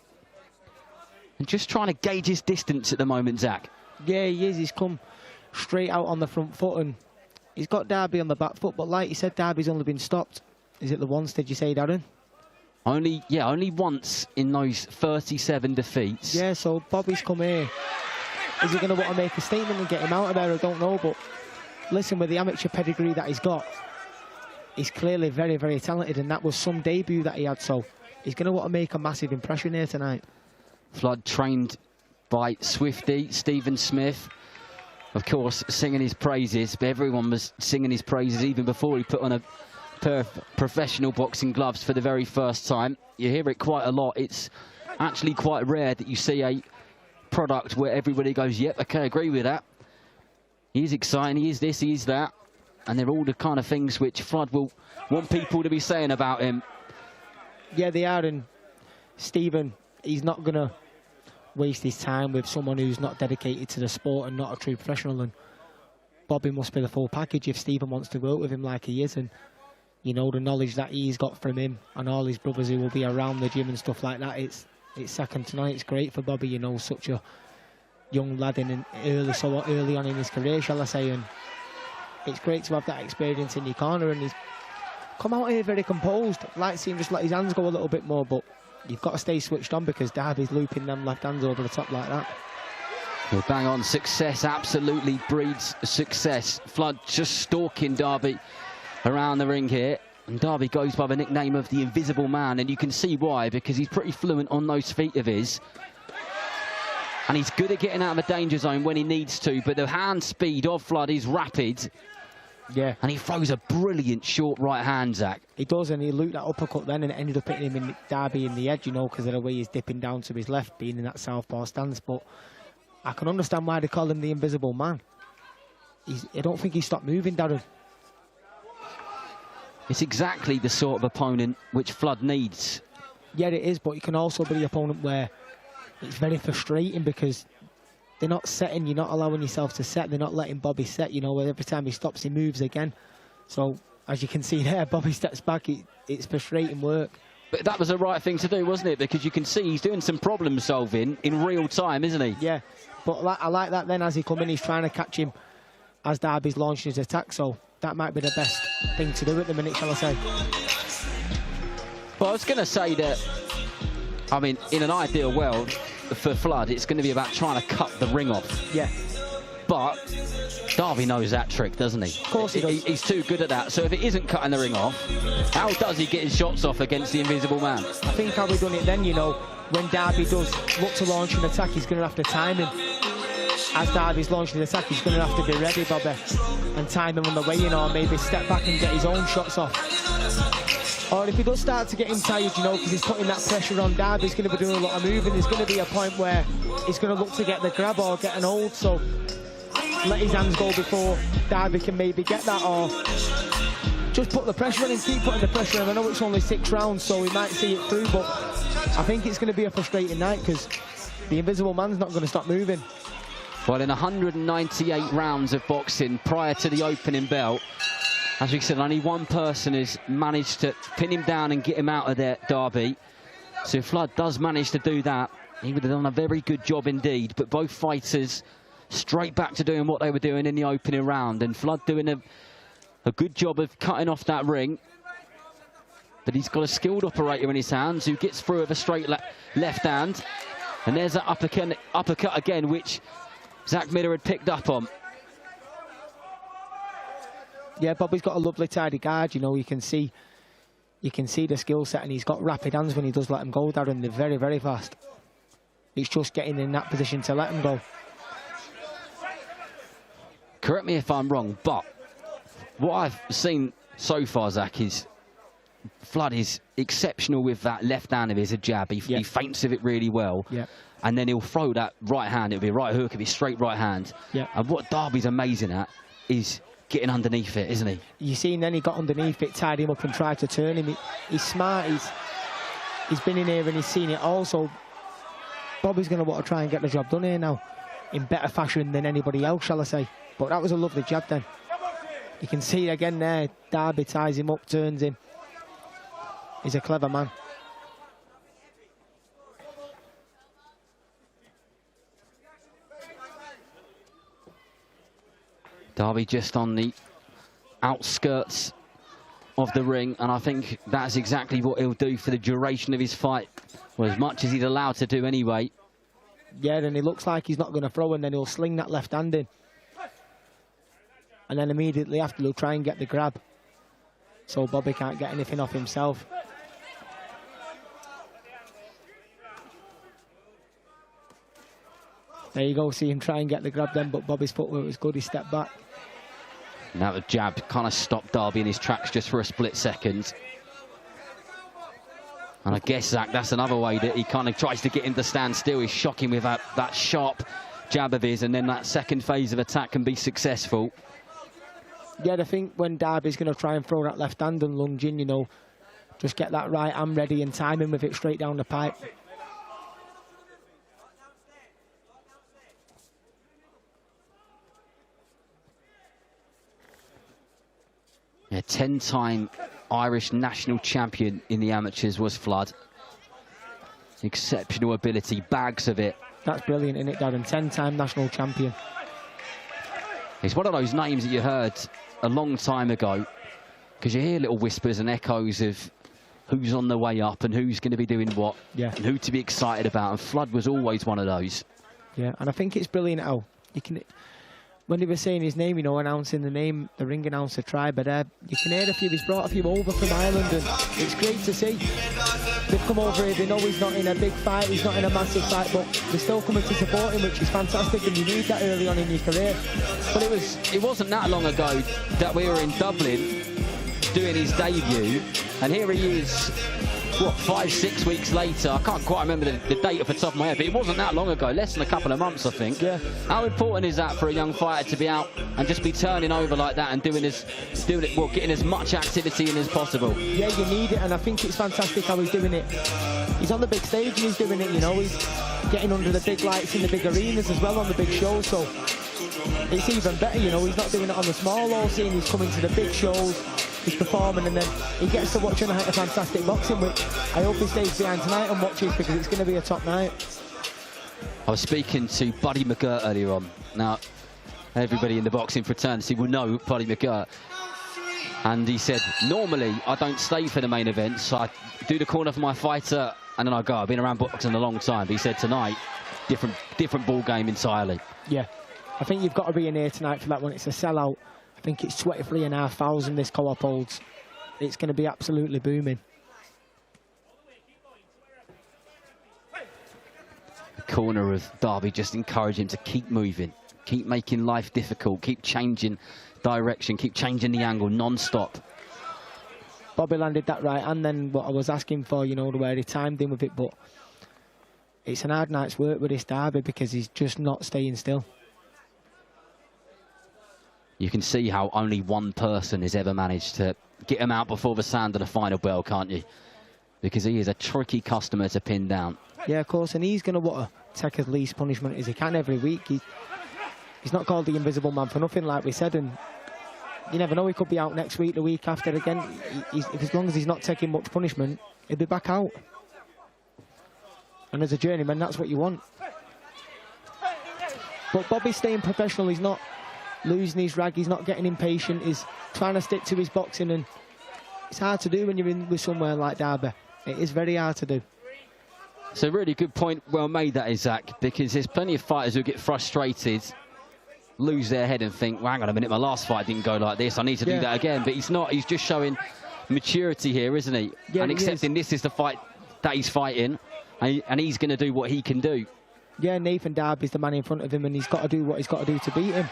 and just trying to gauge his distance at the moment, Zach. Yeah, he is. He's come straight out on the front foot, and he's got Darby on the back foot, but like you said, Darby's only been stopped. Is it the once, did you say, Darren? Only once in those 37 defeats. Yeah, so Bobby's come here. Is he going to want to make a statement and get him out of there? I don't know, but listen, with the amateur pedigree that he's got, he's clearly very, very talented, and that was some debut that he had, so he's going to want to make a massive impression here tonight. Flood trained by Swifty, Stephen Smith, of course, singing his praises, but everyone was singing his praises even before he put on a pair of professional boxing gloves for the very first time. You hear it quite a lot. It's actually quite rare that you see a product where everybody goes, yep, okay, agree with that. He is exciting, he is this, he is that. And they're all the kind of things which Flood will want people to be saying about him. Yeah, they are, and Stephen, he's not going to waste his time with someone who's not dedicated to the sport and not a true professional, and Bobby must be the full package if Stephen wants to work with him like he is. And you know, the knowledge that he's got from him and all his brothers who will be around the gym and stuff like that, it's second to none. It's great for Bobby, you know, such a young lad so early on in his career, shall I say, and it's great to have that experience in your corner. And he's come out here very composed. I'd like to see him just let his hands go a little bit more, but you've got to stay switched on because Darby's looping them left hands over the top like that. Well, bang on, success absolutely breeds success. Flood just stalking Darby around the ring here, and Darby goes by the nickname of the Invisible Man, and you can see why, because he's pretty fluent on those feet of his, and he's good at getting out of the danger zone when he needs to, but the hand speed of Flood is rapid. Yeah, and he throws a brilliant short right hand, Zach. He does, and he looped that uppercut then, and it ended up hitting him in Darby in the edge, you know, because of the way he's dipping down to his left, being in that southpaw stance. But I can understand why they call him the Invisible Man. I don't think he stopped moving, Darren. It's exactly the sort of opponent which Flood needs. Yeah, it is, but it can also be the opponent where it's very frustrating because they're not setting, you're not allowing yourself to set, they're not letting Bobby set, you know, where every time he stops, he moves again. So, as you can see there, Bobby steps back, it's frustrating work. But that was the right thing to do, wasn't it? Because you can see he's doing some problem solving in real time, isn't he? Yeah, but I like that then as he come in, he's trying to catch him as Darby's launching his attack, so that might be the best thing to do at the minute, shall I say. Well, I was going to say that, I mean, in an ideal world for Flood, it's going to be about trying to cut the ring off. Yeah. But Darby knows that trick, doesn't he? Of course he does. He's too good at that. So if it isn't cutting the ring off, how does he get his shots off against the Invisible Man? I think how we done it then, you know, when Darby does look to launch an attack, he's going to have to time him. As Darby's launching an attack, he's going to have to be ready, Bobby, and time him on the way, you know, or maybe step back and get his own shots off. Or if he does start to get him tired, you know, because he's putting that pressure on Darby, he's going to be doing a lot of moving. There's going to be a point where he's going to look to get the grab or get an hold, so let his hands go before Darby can maybe get that, or just put the pressure on him, keep putting the pressure on him. I know it's only 6 rounds, so we might see it through, but I think it's going to be a frustrating night because the Invisible Man's not going to stop moving. Well, in 198 rounds of boxing prior to the opening bell, as we said, only one person has managed to pin him down and get him out of there, Derby. So if Flood does manage to do that, he would have done a very good job indeed. But both fighters straight back to doing what they were doing in the opening round. And Flood doing a good job of cutting off that ring. But he's got a skilled operator in his hands who gets through with a straight left hand. And there's that uppercut again, which Zach Miller had picked up on. Yeah, Bobby's got a lovely tidy guard. You know, you can see the skill set, and he's got rapid hands when he does let him go, Darren. They're very, very fast. It's just getting in that position to let him go. Correct me if I'm wrong, but what I've seen so far, Zach, is Flood is exceptional with that left hand of his, a jab. He feints with it really well. Yeah. And then he'll throw that right hand. It'll be a right hook, it'll be straight right hand. Yeah. And what Derby's amazing at is getting underneath it, isn't he? You seen then he got underneath it, tied him up and tried to turn him. He's smart, he's been in here and he's seen it all, so Bobby's going to want to try and get the job done here now in better fashion than anybody else, shall I say. But that was a lovely jab then. You can see again there, Derby ties him up, turns him. He's a clever man. Derby just on the outskirts of the ring, and I think that's exactly what he'll do for the duration of his fight, well, as much as he's allowed to do anyway. Yeah, then he looks like he's not going to throw, and then he'll sling that left hand in. And then immediately after, he'll try and get the grab. So Bobby can't get anything off himself. There you go, see him try and get the grab then, but Bobby's footwork was good, he stepped back. Now the jab kind of stopped Derby in his tracks just for a split second. And I guess, Zach, that's another way that he kind of tries to get him to stand still. He's shocking with that sharp jab of his, and then that second phase of attack can be successful. Yeah, I think when Derby's going to try and throw that left hand and lunge in, you know, just get that right hand ready and time him with it straight down the pipe. Yeah, 10-time Irish national champion in the amateurs was Flood. Exceptional ability, bags of it. That's brilliant, isn't it, Darren? 10-time national champion. He's one of those names that you heard a long time ago, because you hear little whispers and echoes of who's on the way up and who's going to be doing what, yeah, and who to be excited about, and Flood was always one of those. Yeah, and I think it's brilliant how you can, when he was saying his name, you know, announcing the name, the ring announcer tribe, but you can hear a few, he's brought a few over from Ireland, and it's great to see. They've come over here, they know he's not in a big fight, he's not in a massive fight, but they're still coming to support him, which is fantastic, and you need that early on in your career. But it wasn't that long ago that we were in Dublin doing his debut, and here he is, what, 5-6 weeks later. I can't quite remember the date off the top of my head, but it wasn't that long ago, less than a couple of months, I think. Yeah. How important is that for a young fighter to be out and just be turning over like that and getting as much activity in as possible? Yeah, you need it, and I think it's fantastic how he's doing it. He's on the big stage and he's doing it, you know, he's getting under the big lights in the big arenas as well on the big shows, so it's even better, you know, he's not doing it on the small hall scene, he's coming to the big shows, he's performing, and then he gets to watch a night of fantastic boxing, which I hope he stays behind tonight and watches, because it's going to be a top night. I was speaking to Buddy McGirt earlier on. Now, everybody in the boxing fraternity will know Buddy McGirt. And he said, normally I don't stay for the main event, so I do the corner for my fighter and then I go. I've been around boxing a long time. But he said tonight, different ball game entirely. Yeah, I think you've got to be in here tonight for that one. It's a sellout. I think it's 23,500 this co-op holds. It's going to be absolutely booming. The corner of Derby just encourage him to keep moving, keep making life difficult, keep changing direction, keep changing the angle non-stop. Bobby landed that right hand then, what I was asking for, you know, the way he timed in with it, but it's an hard night's work with this Derby because he's just not staying still. You can see how only one person has ever managed to get him out before the sound of the final bell, can't you? Because he is a tricky customer to pin down. Yeah, of course, and he's going to want to take as least punishment as he can every week. He's not called the Invisible Man for nothing, like we said, and you never know, he could be out next week, the week after again. As long as he's not taking much punishment, he'll be back out. And as a journeyman, that's what you want. But Bobby's staying professional. He's not losing his rag. He's not getting impatient. He's trying to stick to his boxing, and it's hard to do when you're in with somewhere like Derby. It is very hard to do. It's a really good point, well made, that is, Zach, because there's plenty of fighters who get frustrated, lose their head and think, well, hang on a minute, my last fight didn't go like this, I need to do that again. But he's not. He's just showing maturity here, isn't he? Yeah, and accepting this is the fight that he's fighting, and he's going to do what he can do. Yeah, Nathan Darby's the man in front of him, and he's got to do what he's got to do to beat him.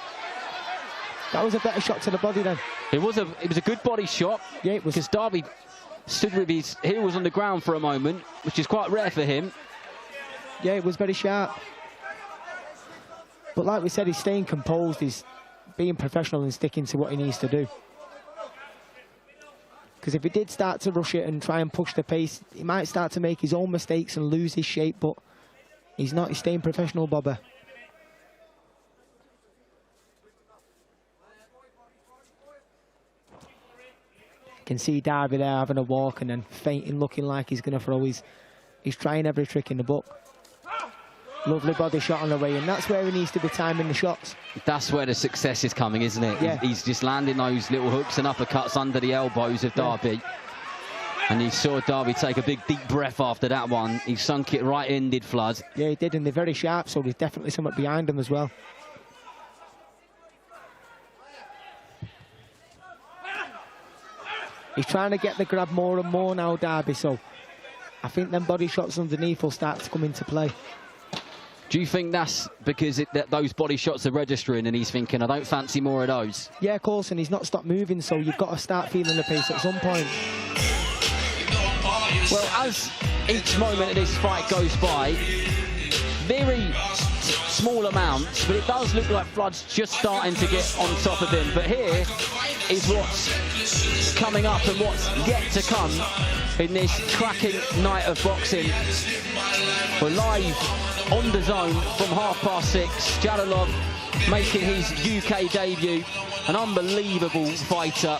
That was a better shot to the body then. It was a good body shot. Yeah, it was. Because Darby stood with his heels on the ground for a moment, which is quite rare for him. Yeah, it was very sharp. But like we said, he's staying composed, he's being professional and sticking to what he needs to do. Because if he did start to rush it and try and push the pace, he might start to make his own mistakes and lose his shape, but he's not. He's staying professional, Bobby. You can see Darby there having a walk and then fainting, looking like he's going to throw. He's trying every trick in the book. Lovely body shot on the way, and that's where he needs to be timing the shots. That's where the success is coming, isn't it? Yeah. He's just landing those little hooks and uppercuts under the elbows of Darby. And you saw Darby take a big, deep breath after that one. He sunk it right in, did Flood. Yeah, he did, and they're very sharp, so there's definitely something behind him as well. He's trying to get the grab more and more now, Darby, so I think them body shots underneath will start to come into play. Do you think that's because that those body shots are registering and he's thinking, I don't fancy more of those? Yeah, of course, and he's not stopped moving, so you've got to start feeling the pace at some point. Well, as each moment of this fight goes by, very small amounts, but it does look like Flood's just starting to get on top of him. But here is what's coming up and what's yet to come in this cracking night of boxing. We're live on DAZN from 6:30. Jalilov making his UK debut, an unbelievable fighter.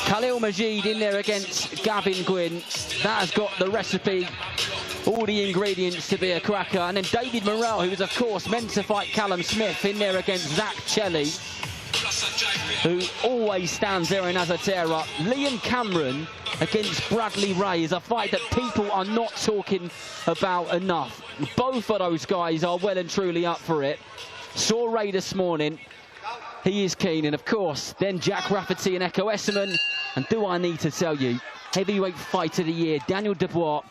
Khalil Majid in there against Gavin Gwynn. That has got the recipe, all the ingredients to be a cracker. And then David Morrell, who was of course meant to fight Callum Smith, in there against Zach Chelly, who always stands there and has a tear up. Liam Cameron against Bradley Ray is a fight that people are not talking about enough. Both of those guys are well and truly up for it. Saw Ray this morning. He is keen, and of course, then Jack Rafferty and Echo Esserman. And do I need to tell you, heavyweight fight of the year, Daniel Dubois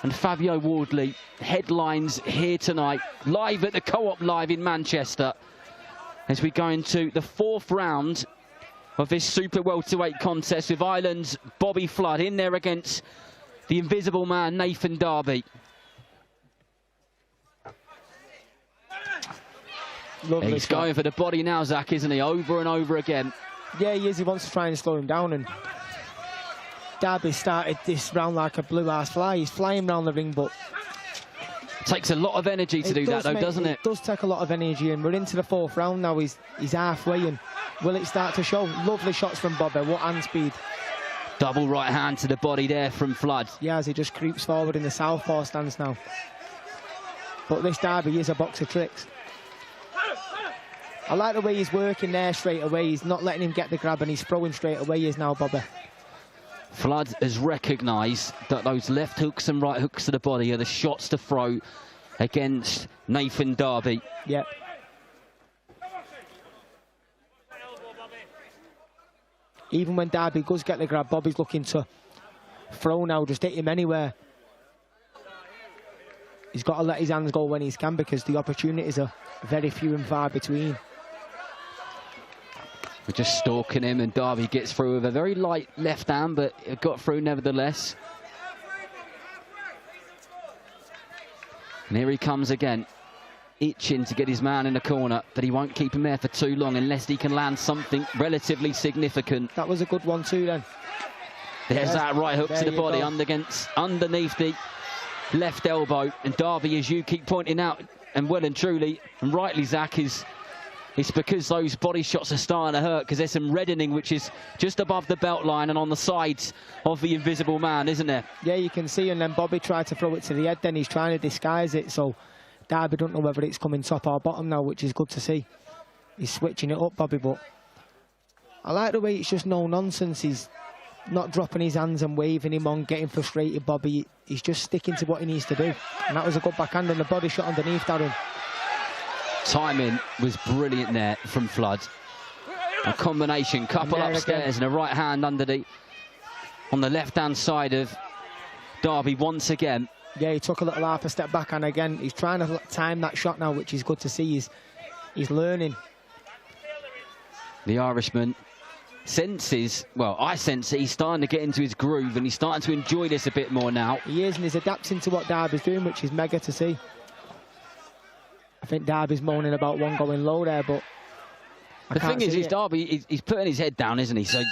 and Fabio Wardley, headlines here tonight, live at the Co-op Live in Manchester, as we go into the 4th round of this super welterweight contest with Ireland's Bobby Flood in there against the Invisible Man, Nathan Darby. Lovely He's shot. going for the body now, Zach, isn't he? Over and over again. Yeah, he is. He wants to try and slow him down, and Darby started this round like a blue-ass fly. He's flying round the ring, but takes a lot of energy to do that, though, doesn't it? It does take a lot of energy, and we're into the 4th round now. He's halfway, and will it start to show? Lovely shots from Bobby. What hand speed. Double right hand to the body there from Flood. Yeah, as he just creeps forward in the southpaw stance now. But this Darby is a box of tricks. I like the way he's working there straight away. He's not letting him get the grab, and he's throwing straight away. He is now, Bobby. Flood has recognised that those left hooks and right hooks to the body are the shots to throw against Nathan Darby. Yep. Even when Darby does get the grab, Bobby's looking to throw now, just hit him anywhere. He's got to let his hands go when he can, because the opportunities are very few and far between. We're just stalking him, and Darby gets through with a very light left hand, but it got through nevertheless. And here he comes again. itching to get his man in the corner, but he won't keep him there for too long unless he can land something relatively significant. That was a good one too then. There's Yes, that right hook to there the you body go. underneath the left elbow. And Darby, as you keep pointing out, and well and truly, and rightly, Zach, it's because those body shots are starting to hurt, because there's some reddening which is just above the belt line and on the sides of the Invisible Man, isn't there? Yeah, you can see, and then Bobby tried to throw it to the head, then he's trying to disguise it, so Darby don't know whether it's coming top or bottom now, which is good to see. He's switching it up, Bobby, but I like the way it's just no nonsense. He's not dropping his hands and waving him on, getting frustrated, Bobby. He's just sticking to what he needs to do. And that was a good backhand and the body shot underneath, Darren. Timing was brilliant there from Flood. A combination, couple upstairs and a right hand on the left-hand side of Darby once again. Yeah, he took a little half a step back, and again, he's trying to time that shot now, which is good to see. He's learning. The Irishman senses, well, I sense that he's starting to get into his groove and he's starting to enjoy this a bit more now. He is, and he's adapting to what Darby's doing, which is mega to see. I think Darby's moaning about one going low there, but the thing is Darby, he's putting his head down, isn't he? So,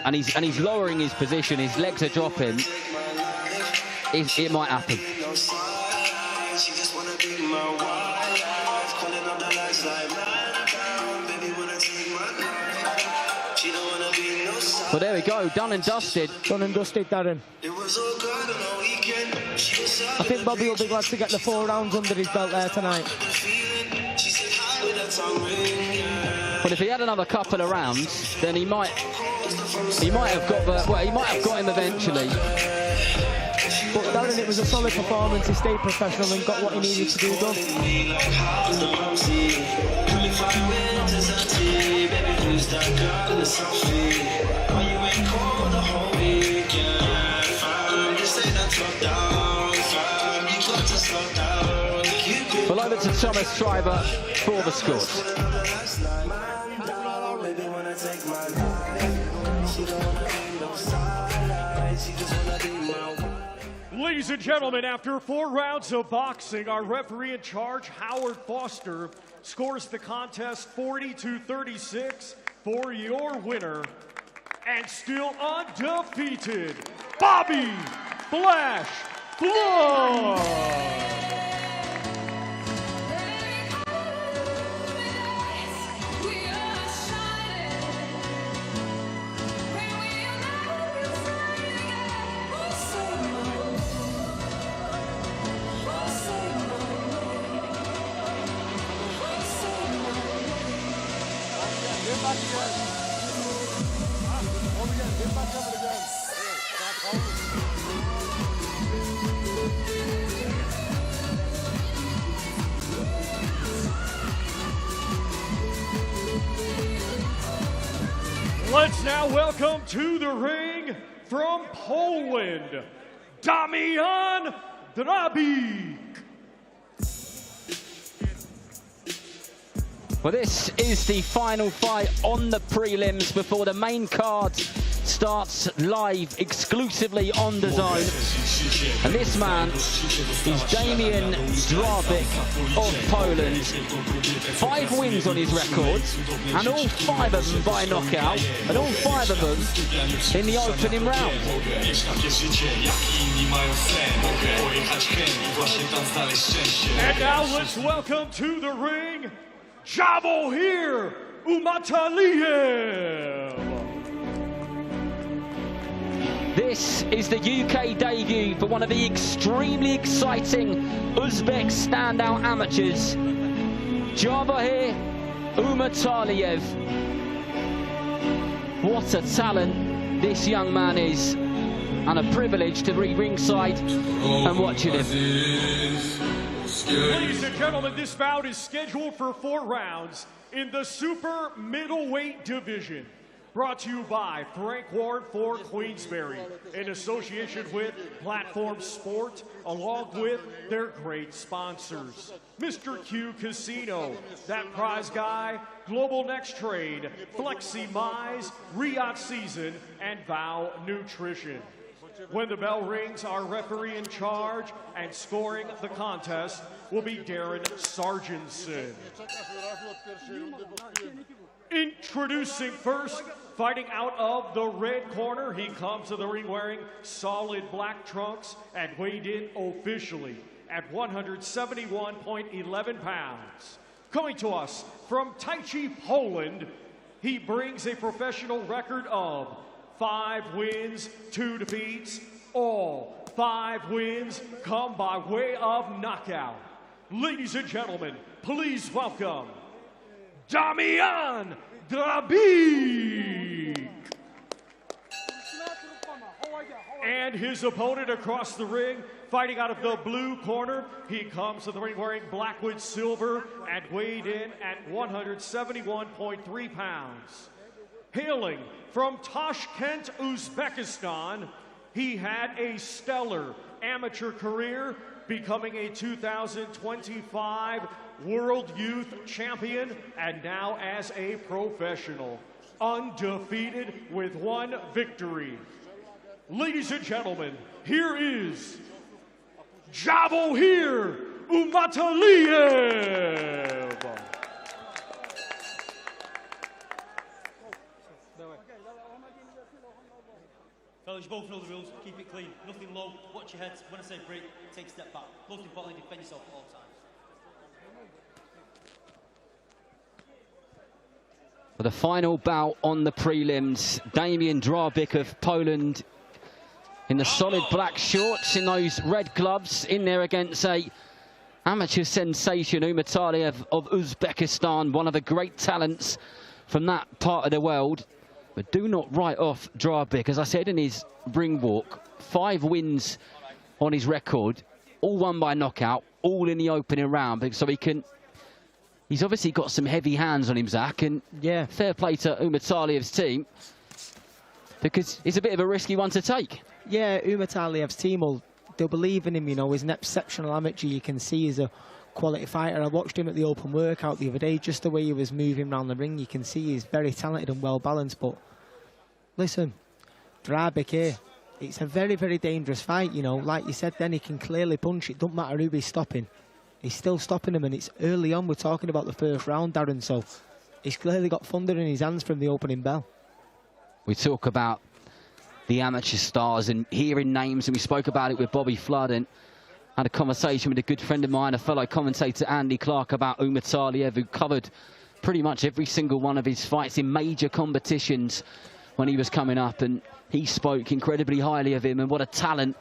and he's lowering his position. His legs are dropping. It might happen. Well, there we go, done and dusted. Done and dusted, Darren. I think Bobby will be glad to get the 4 rounds under his belt there tonight. Well, if he had another couple of rounds, then he might have got him eventually. But Darren, it was a solid performance. He stayed professional and got what he needed to do done. Well, over to Thomas Schreiber for the scores. Ladies and gentlemen, after 4 rounds of boxing, our referee in charge, Howard Foster, scores the contest 40-36 for your winner, and still undefeated, Bobby Flash Flood. Let's now welcome to the ring from Poland, Damian Drabik. Well, this is the final fight on the prelims before the main card starts live exclusively on DAZN. And this man is Damian Drabik of Poland. 5 wins on his record, and all 5 of them by knockout, and all 5 of them in the opening round. And now let's welcome to the ring, Javohir Umataliev. This is the UK debut for one of the extremely exciting Uzbek standout amateurs, Javohir Umataliev. What a talent this young man is, and a privilege to be ringside and watching him. Ladies and gentlemen, this bout is scheduled for 4 rounds in the super middleweight division. Brought to you by Frank Ward for Queensberry, in association with Platform Sport, along with their great sponsors. Mr. Q Casino, That Prize Guy, Global Next Trade, Flexi Mize, Riyadh Season, and Vow Nutrition. When the bell rings, our referee in charge and scoring the contest will be Darren Sargentson. Introducing first, fighting out of the red corner, he comes to the ring wearing solid black trunks and weighed in officially at 171.11 pounds. Coming to us from Tychy, Poland, he brings a professional record of 5 wins, 2 defeats. All 5 wins come by way of knockout. Ladies and gentlemen, please welcome Damian Drabik. And his opponent across the ring, fighting out of the blue corner, he comes to the ring wearing black with silver and weighed in at 171.3 pounds. Hailing from Tashkent, Uzbekistan, he had a stellar amateur career, becoming a 2025 World Youth Champion, and now as a professional, undefeated with 1 victory. Ladies and gentlemen, here is Javohir Umataliev. Fellas, you both know the rules. Keep it clean. Nothing low. Watch your heads. When I say break, take a step back. Most importantly, defend yourself at all times. For the final bout on the prelims, Damian Drabik of Poland in the solid black shorts, in those red gloves, in there against a amateur sensation, Umataliev of Uzbekistan, one of the great talents from that part of the world. But do not write off Drabik. As I said in his ring walk, 5 wins on his record, all won by knockout, all in the opening round. So he's obviously got some heavy hands on him, Zach, and yeah, fair play to Umataliev's team, because he's a bit of a risky one to take. Yeah, Umataliev's team, they'll believe in him, you know. He's an exceptional amateur. You can see he's a quality fighter. I watched him at the open workout the other day, just the way he was moving around the ring. You can see he's very talented and well balanced. But listen, Drabik here, it's a very, very dangerous fight, you know. Like you said then, he can clearly punch. It doesn't matter who he's stopping. He's still stopping him, and it's early on. We're talking about the first round, Darren, so he's clearly got thunder in his hands from the opening bell. We talk about the amateur stars and hearing names, and we spoke about it with Bobby Flood, and had a conversation with a good friend of mine, a fellow commentator, Andy Clark, about Umataliev, who covered pretty much every single one of his fights in major competitions when he was coming up, and he spoke incredibly highly of him and what a talent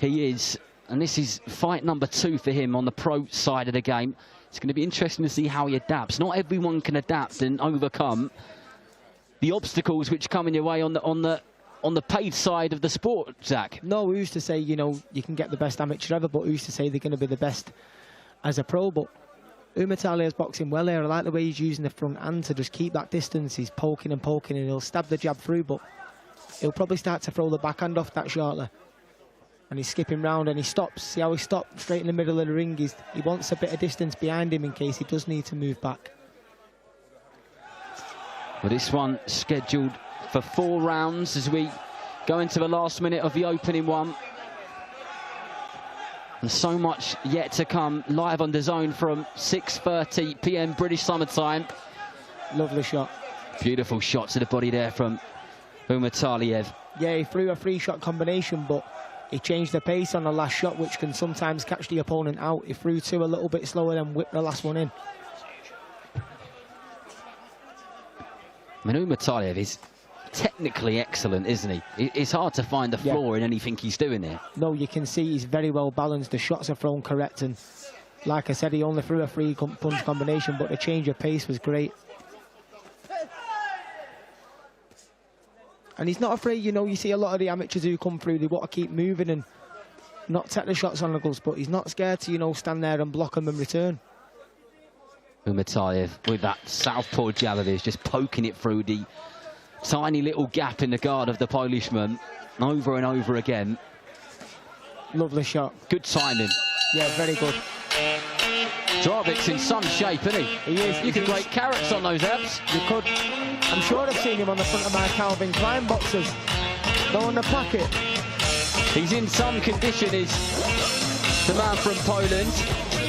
he is. And this is fight number 2 for him on the pro side of the game. It's going to be interesting to see how he adapts. Not everyone can adapt and overcome the obstacles which come in your way on the paid side of the sport, Zach. No, who's to say, you know, you can get the best amateur ever, but who's to say they're going to be the best as a pro? But Umataliev's boxing well here. I like the way he's using the front hand to just keep that distance. He's poking and poking, and he'll stab the jab through, but he'll probably start to throw the backhand off that shortly. And he's skipping round, and he stops. See how he stopped straight in the middle of the ring? He wants a bit of distance behind him in case he does need to move back. Well, this one scheduled for 4 rounds as we go into the last minute of the opening one. And so much yet to come, live on DAZN from 6:30 p.m. British summer time. Lovely shot. Beautiful shot to the body there from Umataliev. Yeah, he threw a 3-shot combination, but he changed the pace on the last shot, which can sometimes catch the opponent out. He threw 2 a little bit slower, then whipped the last one in. I mean, Umataliev is technically excellent, isn't he? It's hard to find the flaw in anything he's doing here. No, you can see he's very well balanced. The shots are thrown correct, and like I said, he only threw a 3-punch combination, but the change of pace was great. And he's not afraid, you know. You see a lot of the amateurs who come through, they want to keep moving and not take the shots on the gloves, but he's not scared to, you know, stand there and block them and return. Umataliev with that southpaw jab of his, just poking it through the tiny little gap in the guard of the Polishman over and over again. Lovely shot. Good timing. Yeah, very good. Drabik's in some shape, isn't he? He is. You could grate carrots on those abs. You could. I'm sure I've seen him on the front of my Calvin Klein boxes. Go on the pocket. He's in some condition, is the man from Poland.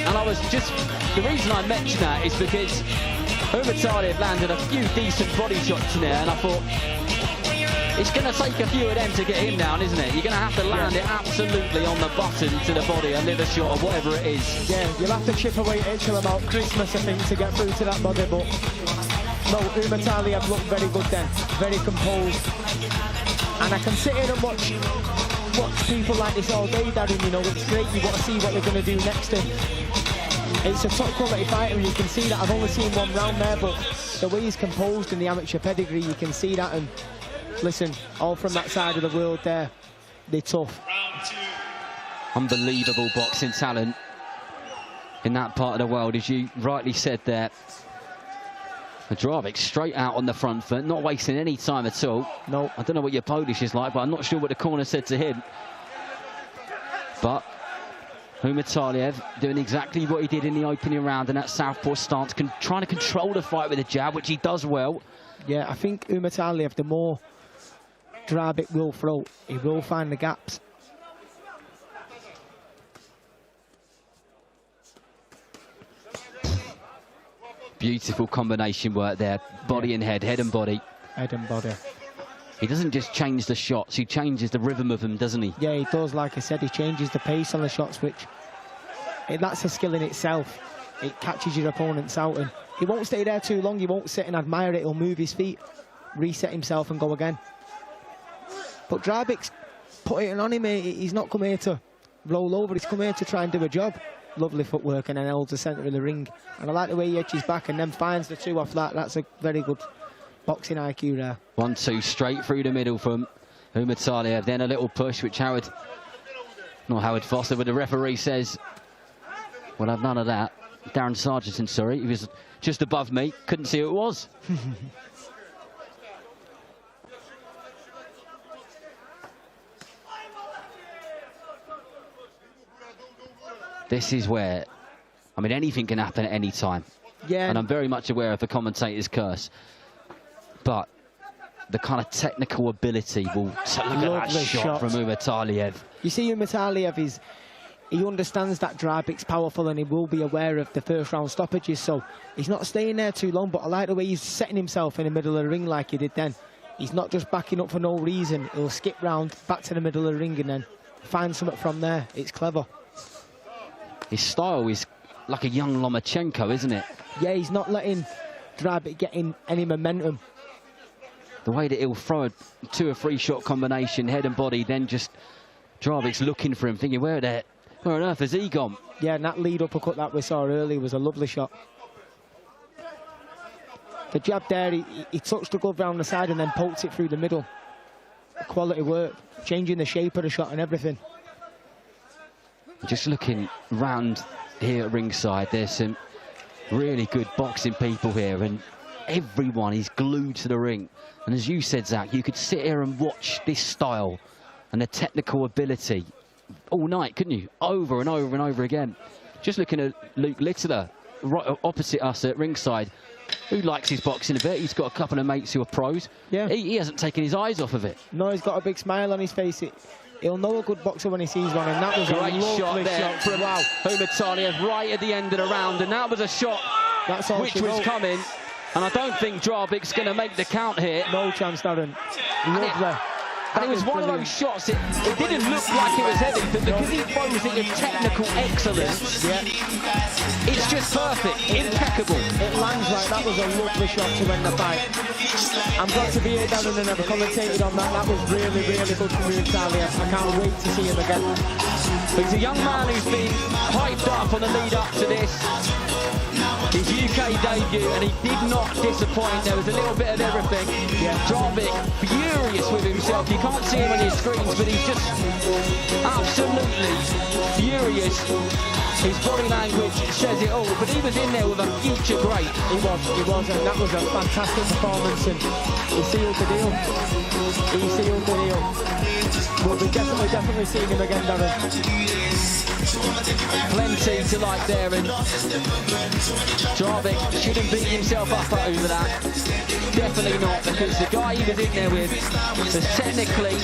And I was just, the reason I mention that is because Umataliev landed a few decent body shots in there, and I thought, it's going to take a few of them to get him down, isn't it? You're going to have to land it absolutely on the button to the body, a liver shot or whatever it is. Yeah, you'll have to chip away until about Christmas, I think, to get through to that body, but no, Umataliev looked very good then, very composed. And I can sit here and watch people like this all day, Darren, you know, it's great, you've got to see what they're going to do next. It's a top quality fighter, and you can see that. I've only seen one round there, but the way he's composed in the amateur pedigree, you can see that. And listen, all from that side of the world there, they're tough. Unbelievable boxing talent in that part of the world, as you rightly said there. Drabic straight out on the front foot, not wasting any time at all. No. I don't know what your Polish is like, but I'm not sure what the corner said to him. But Umataliev doing exactly what he did in the opening round in that southpaw stance, trying to control the fight with a jab, which he does well. Yeah, I think Umataliev, the more Drabic will throw, he will find the gaps. Beautiful combination work there. Body and head, head and body. Head and body. He doesn't just change the shots, he changes the rhythm of them, doesn't he? Yeah, he does. Like I said, he changes the pace on the shots, which that's a skill in itself. It catches your opponents out, and he won't stay there too long. He won't sit and admire it. He'll move his feet, reset himself, and go again. But Drabic's putting it on him. He's not come here to roll over. He's come here to try and do a job. Lovely footwork, and then holds the centre of the ring. And I like the way he edges back and then finds the two off that. That's a very good boxing IQ there. 1-2 straight through the middle from Umataliev. Then a little push, which Howard Foster, but the referee says, well, I've none of that. Darren Sargentson, sorry, he was just above me. Couldn't see who it was. This is where, I mean, anything can happen at any time. Yeah. And I'm very much aware of the commentator's curse. But the kind of technical ability will... Look at that shot from Umataliev. You see, Umataliev he understands that Drabic's powerful, and he will be aware of the first round stoppages, so he's not staying there too long. But I like the way he's setting himself in the middle of the ring like he did then. He's not just backing up for no reason. He'll skip round, back to the middle of the ring, and then find something from there. It's clever. His style is like a young Lomachenko, isn't it? Yeah, he's not letting Drabic get in any momentum. The way that he'll throw a 2 or 3 shot combination, head and body, then just Drabic's looking for him, thinking, where on earth has he gone? Yeah, and that lead uppercut that we saw earlier was a lovely shot. The jab there, he touched the glove round the side and then poked it through the middle. Quality work, changing the shape of the shot and everything. Just looking round here at ringside, there's some really good boxing people here, and everyone is glued to the ring. And as you said, Zach, you could sit here and watch this style and the technical ability all night, couldn't you? Over and over and over again. Just looking at Luke Littler, right opposite us at ringside, who likes his boxing a bit. He's got a couple of mates who are pros. Yeah. He hasn't taken his eyes off of it. No, he's got a big smile on his face. He'll know a good boxer when he sees one, and that was great a shot there from Umataliev right at the end of the round, and that was a shot which was coming, and I don't think Drabic's going to make the count here. No chance, Darren. Lovely. And it was one of those shots, it didn't look like it was heavy, but because he throws it with technical excellence, it's just perfect, impeccable. It lands right. That was a lovely shot to end the fight. I'm glad to be here, Darren, and I've commentated on that. That was really, really good from Umataliev. I can't wait to see him again. He's a young man who's been hyped up on the lead up to this. His UK debut, and he did not disappoint. There was a little bit of everything. Drabic furious with himself. You can't see him on your screens, but he's just absolutely furious. His body language says it all, but he was in there with a future great. He was, and that was a fantastic performance, and he sealed the deal. He sealed the deal. We'll be definitely seeing him again, Darren. Plenty to like there, and Jarvik shouldn't beat himself up over that. Definitely not, because the guy he was in there with was technically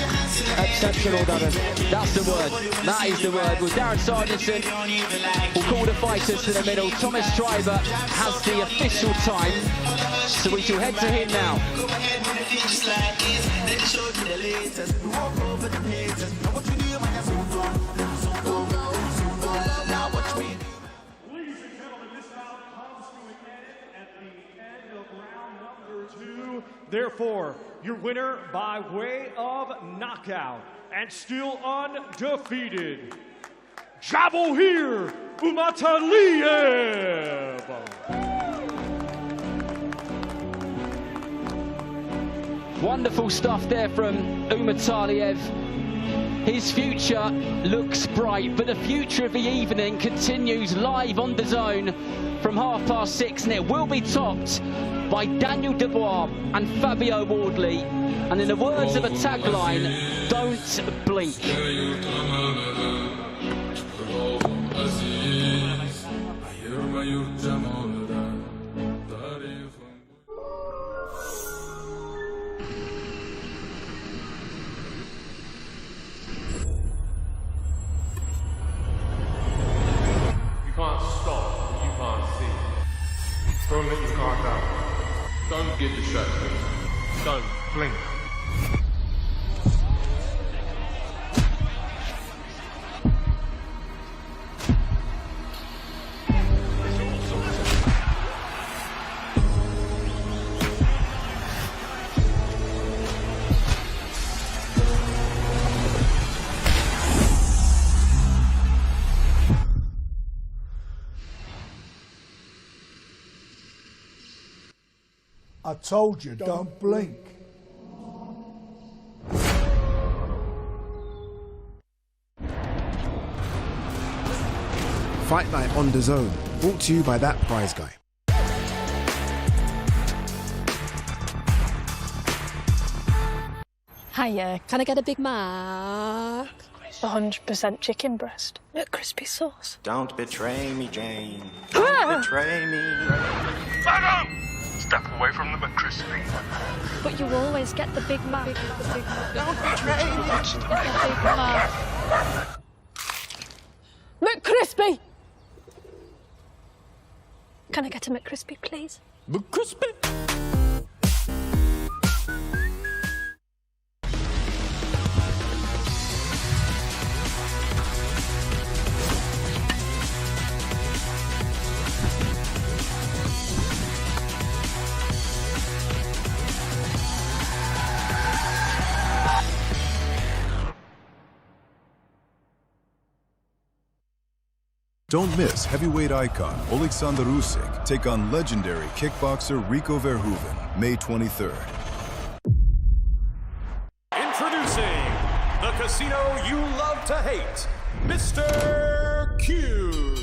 exceptional, Darren. That's the word. That is the word. Well, Darren Sargentson will call the fighters to the middle. Thomas Schreiber has the official time, so we shall head to him now. Therefore, your winner by way of knockout and still undefeated, Javohir Umataliev. Wonderful stuff there from Umataliev. His future looks bright, but the future of the evening continues live on DAZN from 6:30, and it will be topped by Daniel Dubois and Fabio Wardley. And in the words of a tagline, don't blink. Don't let your guard down. Don't get distracted. Don't blink. I told you, don't blink. Fight Night on DAZN, brought to you by That Prize Guy. Hiya, can I get a Big Mac? 100% chicken breast. Crispy sauce. Don't betray me, Jane. Don't betray me. Madam! Step away from the McCrispy. But you always get the Big Mac. Don't betray me. Get the Big Mac. McCrispy! Can I get a McCrispy, please? McCrispy? Don't miss heavyweight icon Oleksandr Usyk take on legendary kickboxer Rico Verhoeven, May 23rd. Introducing the casino you love to hate, Mr. Q.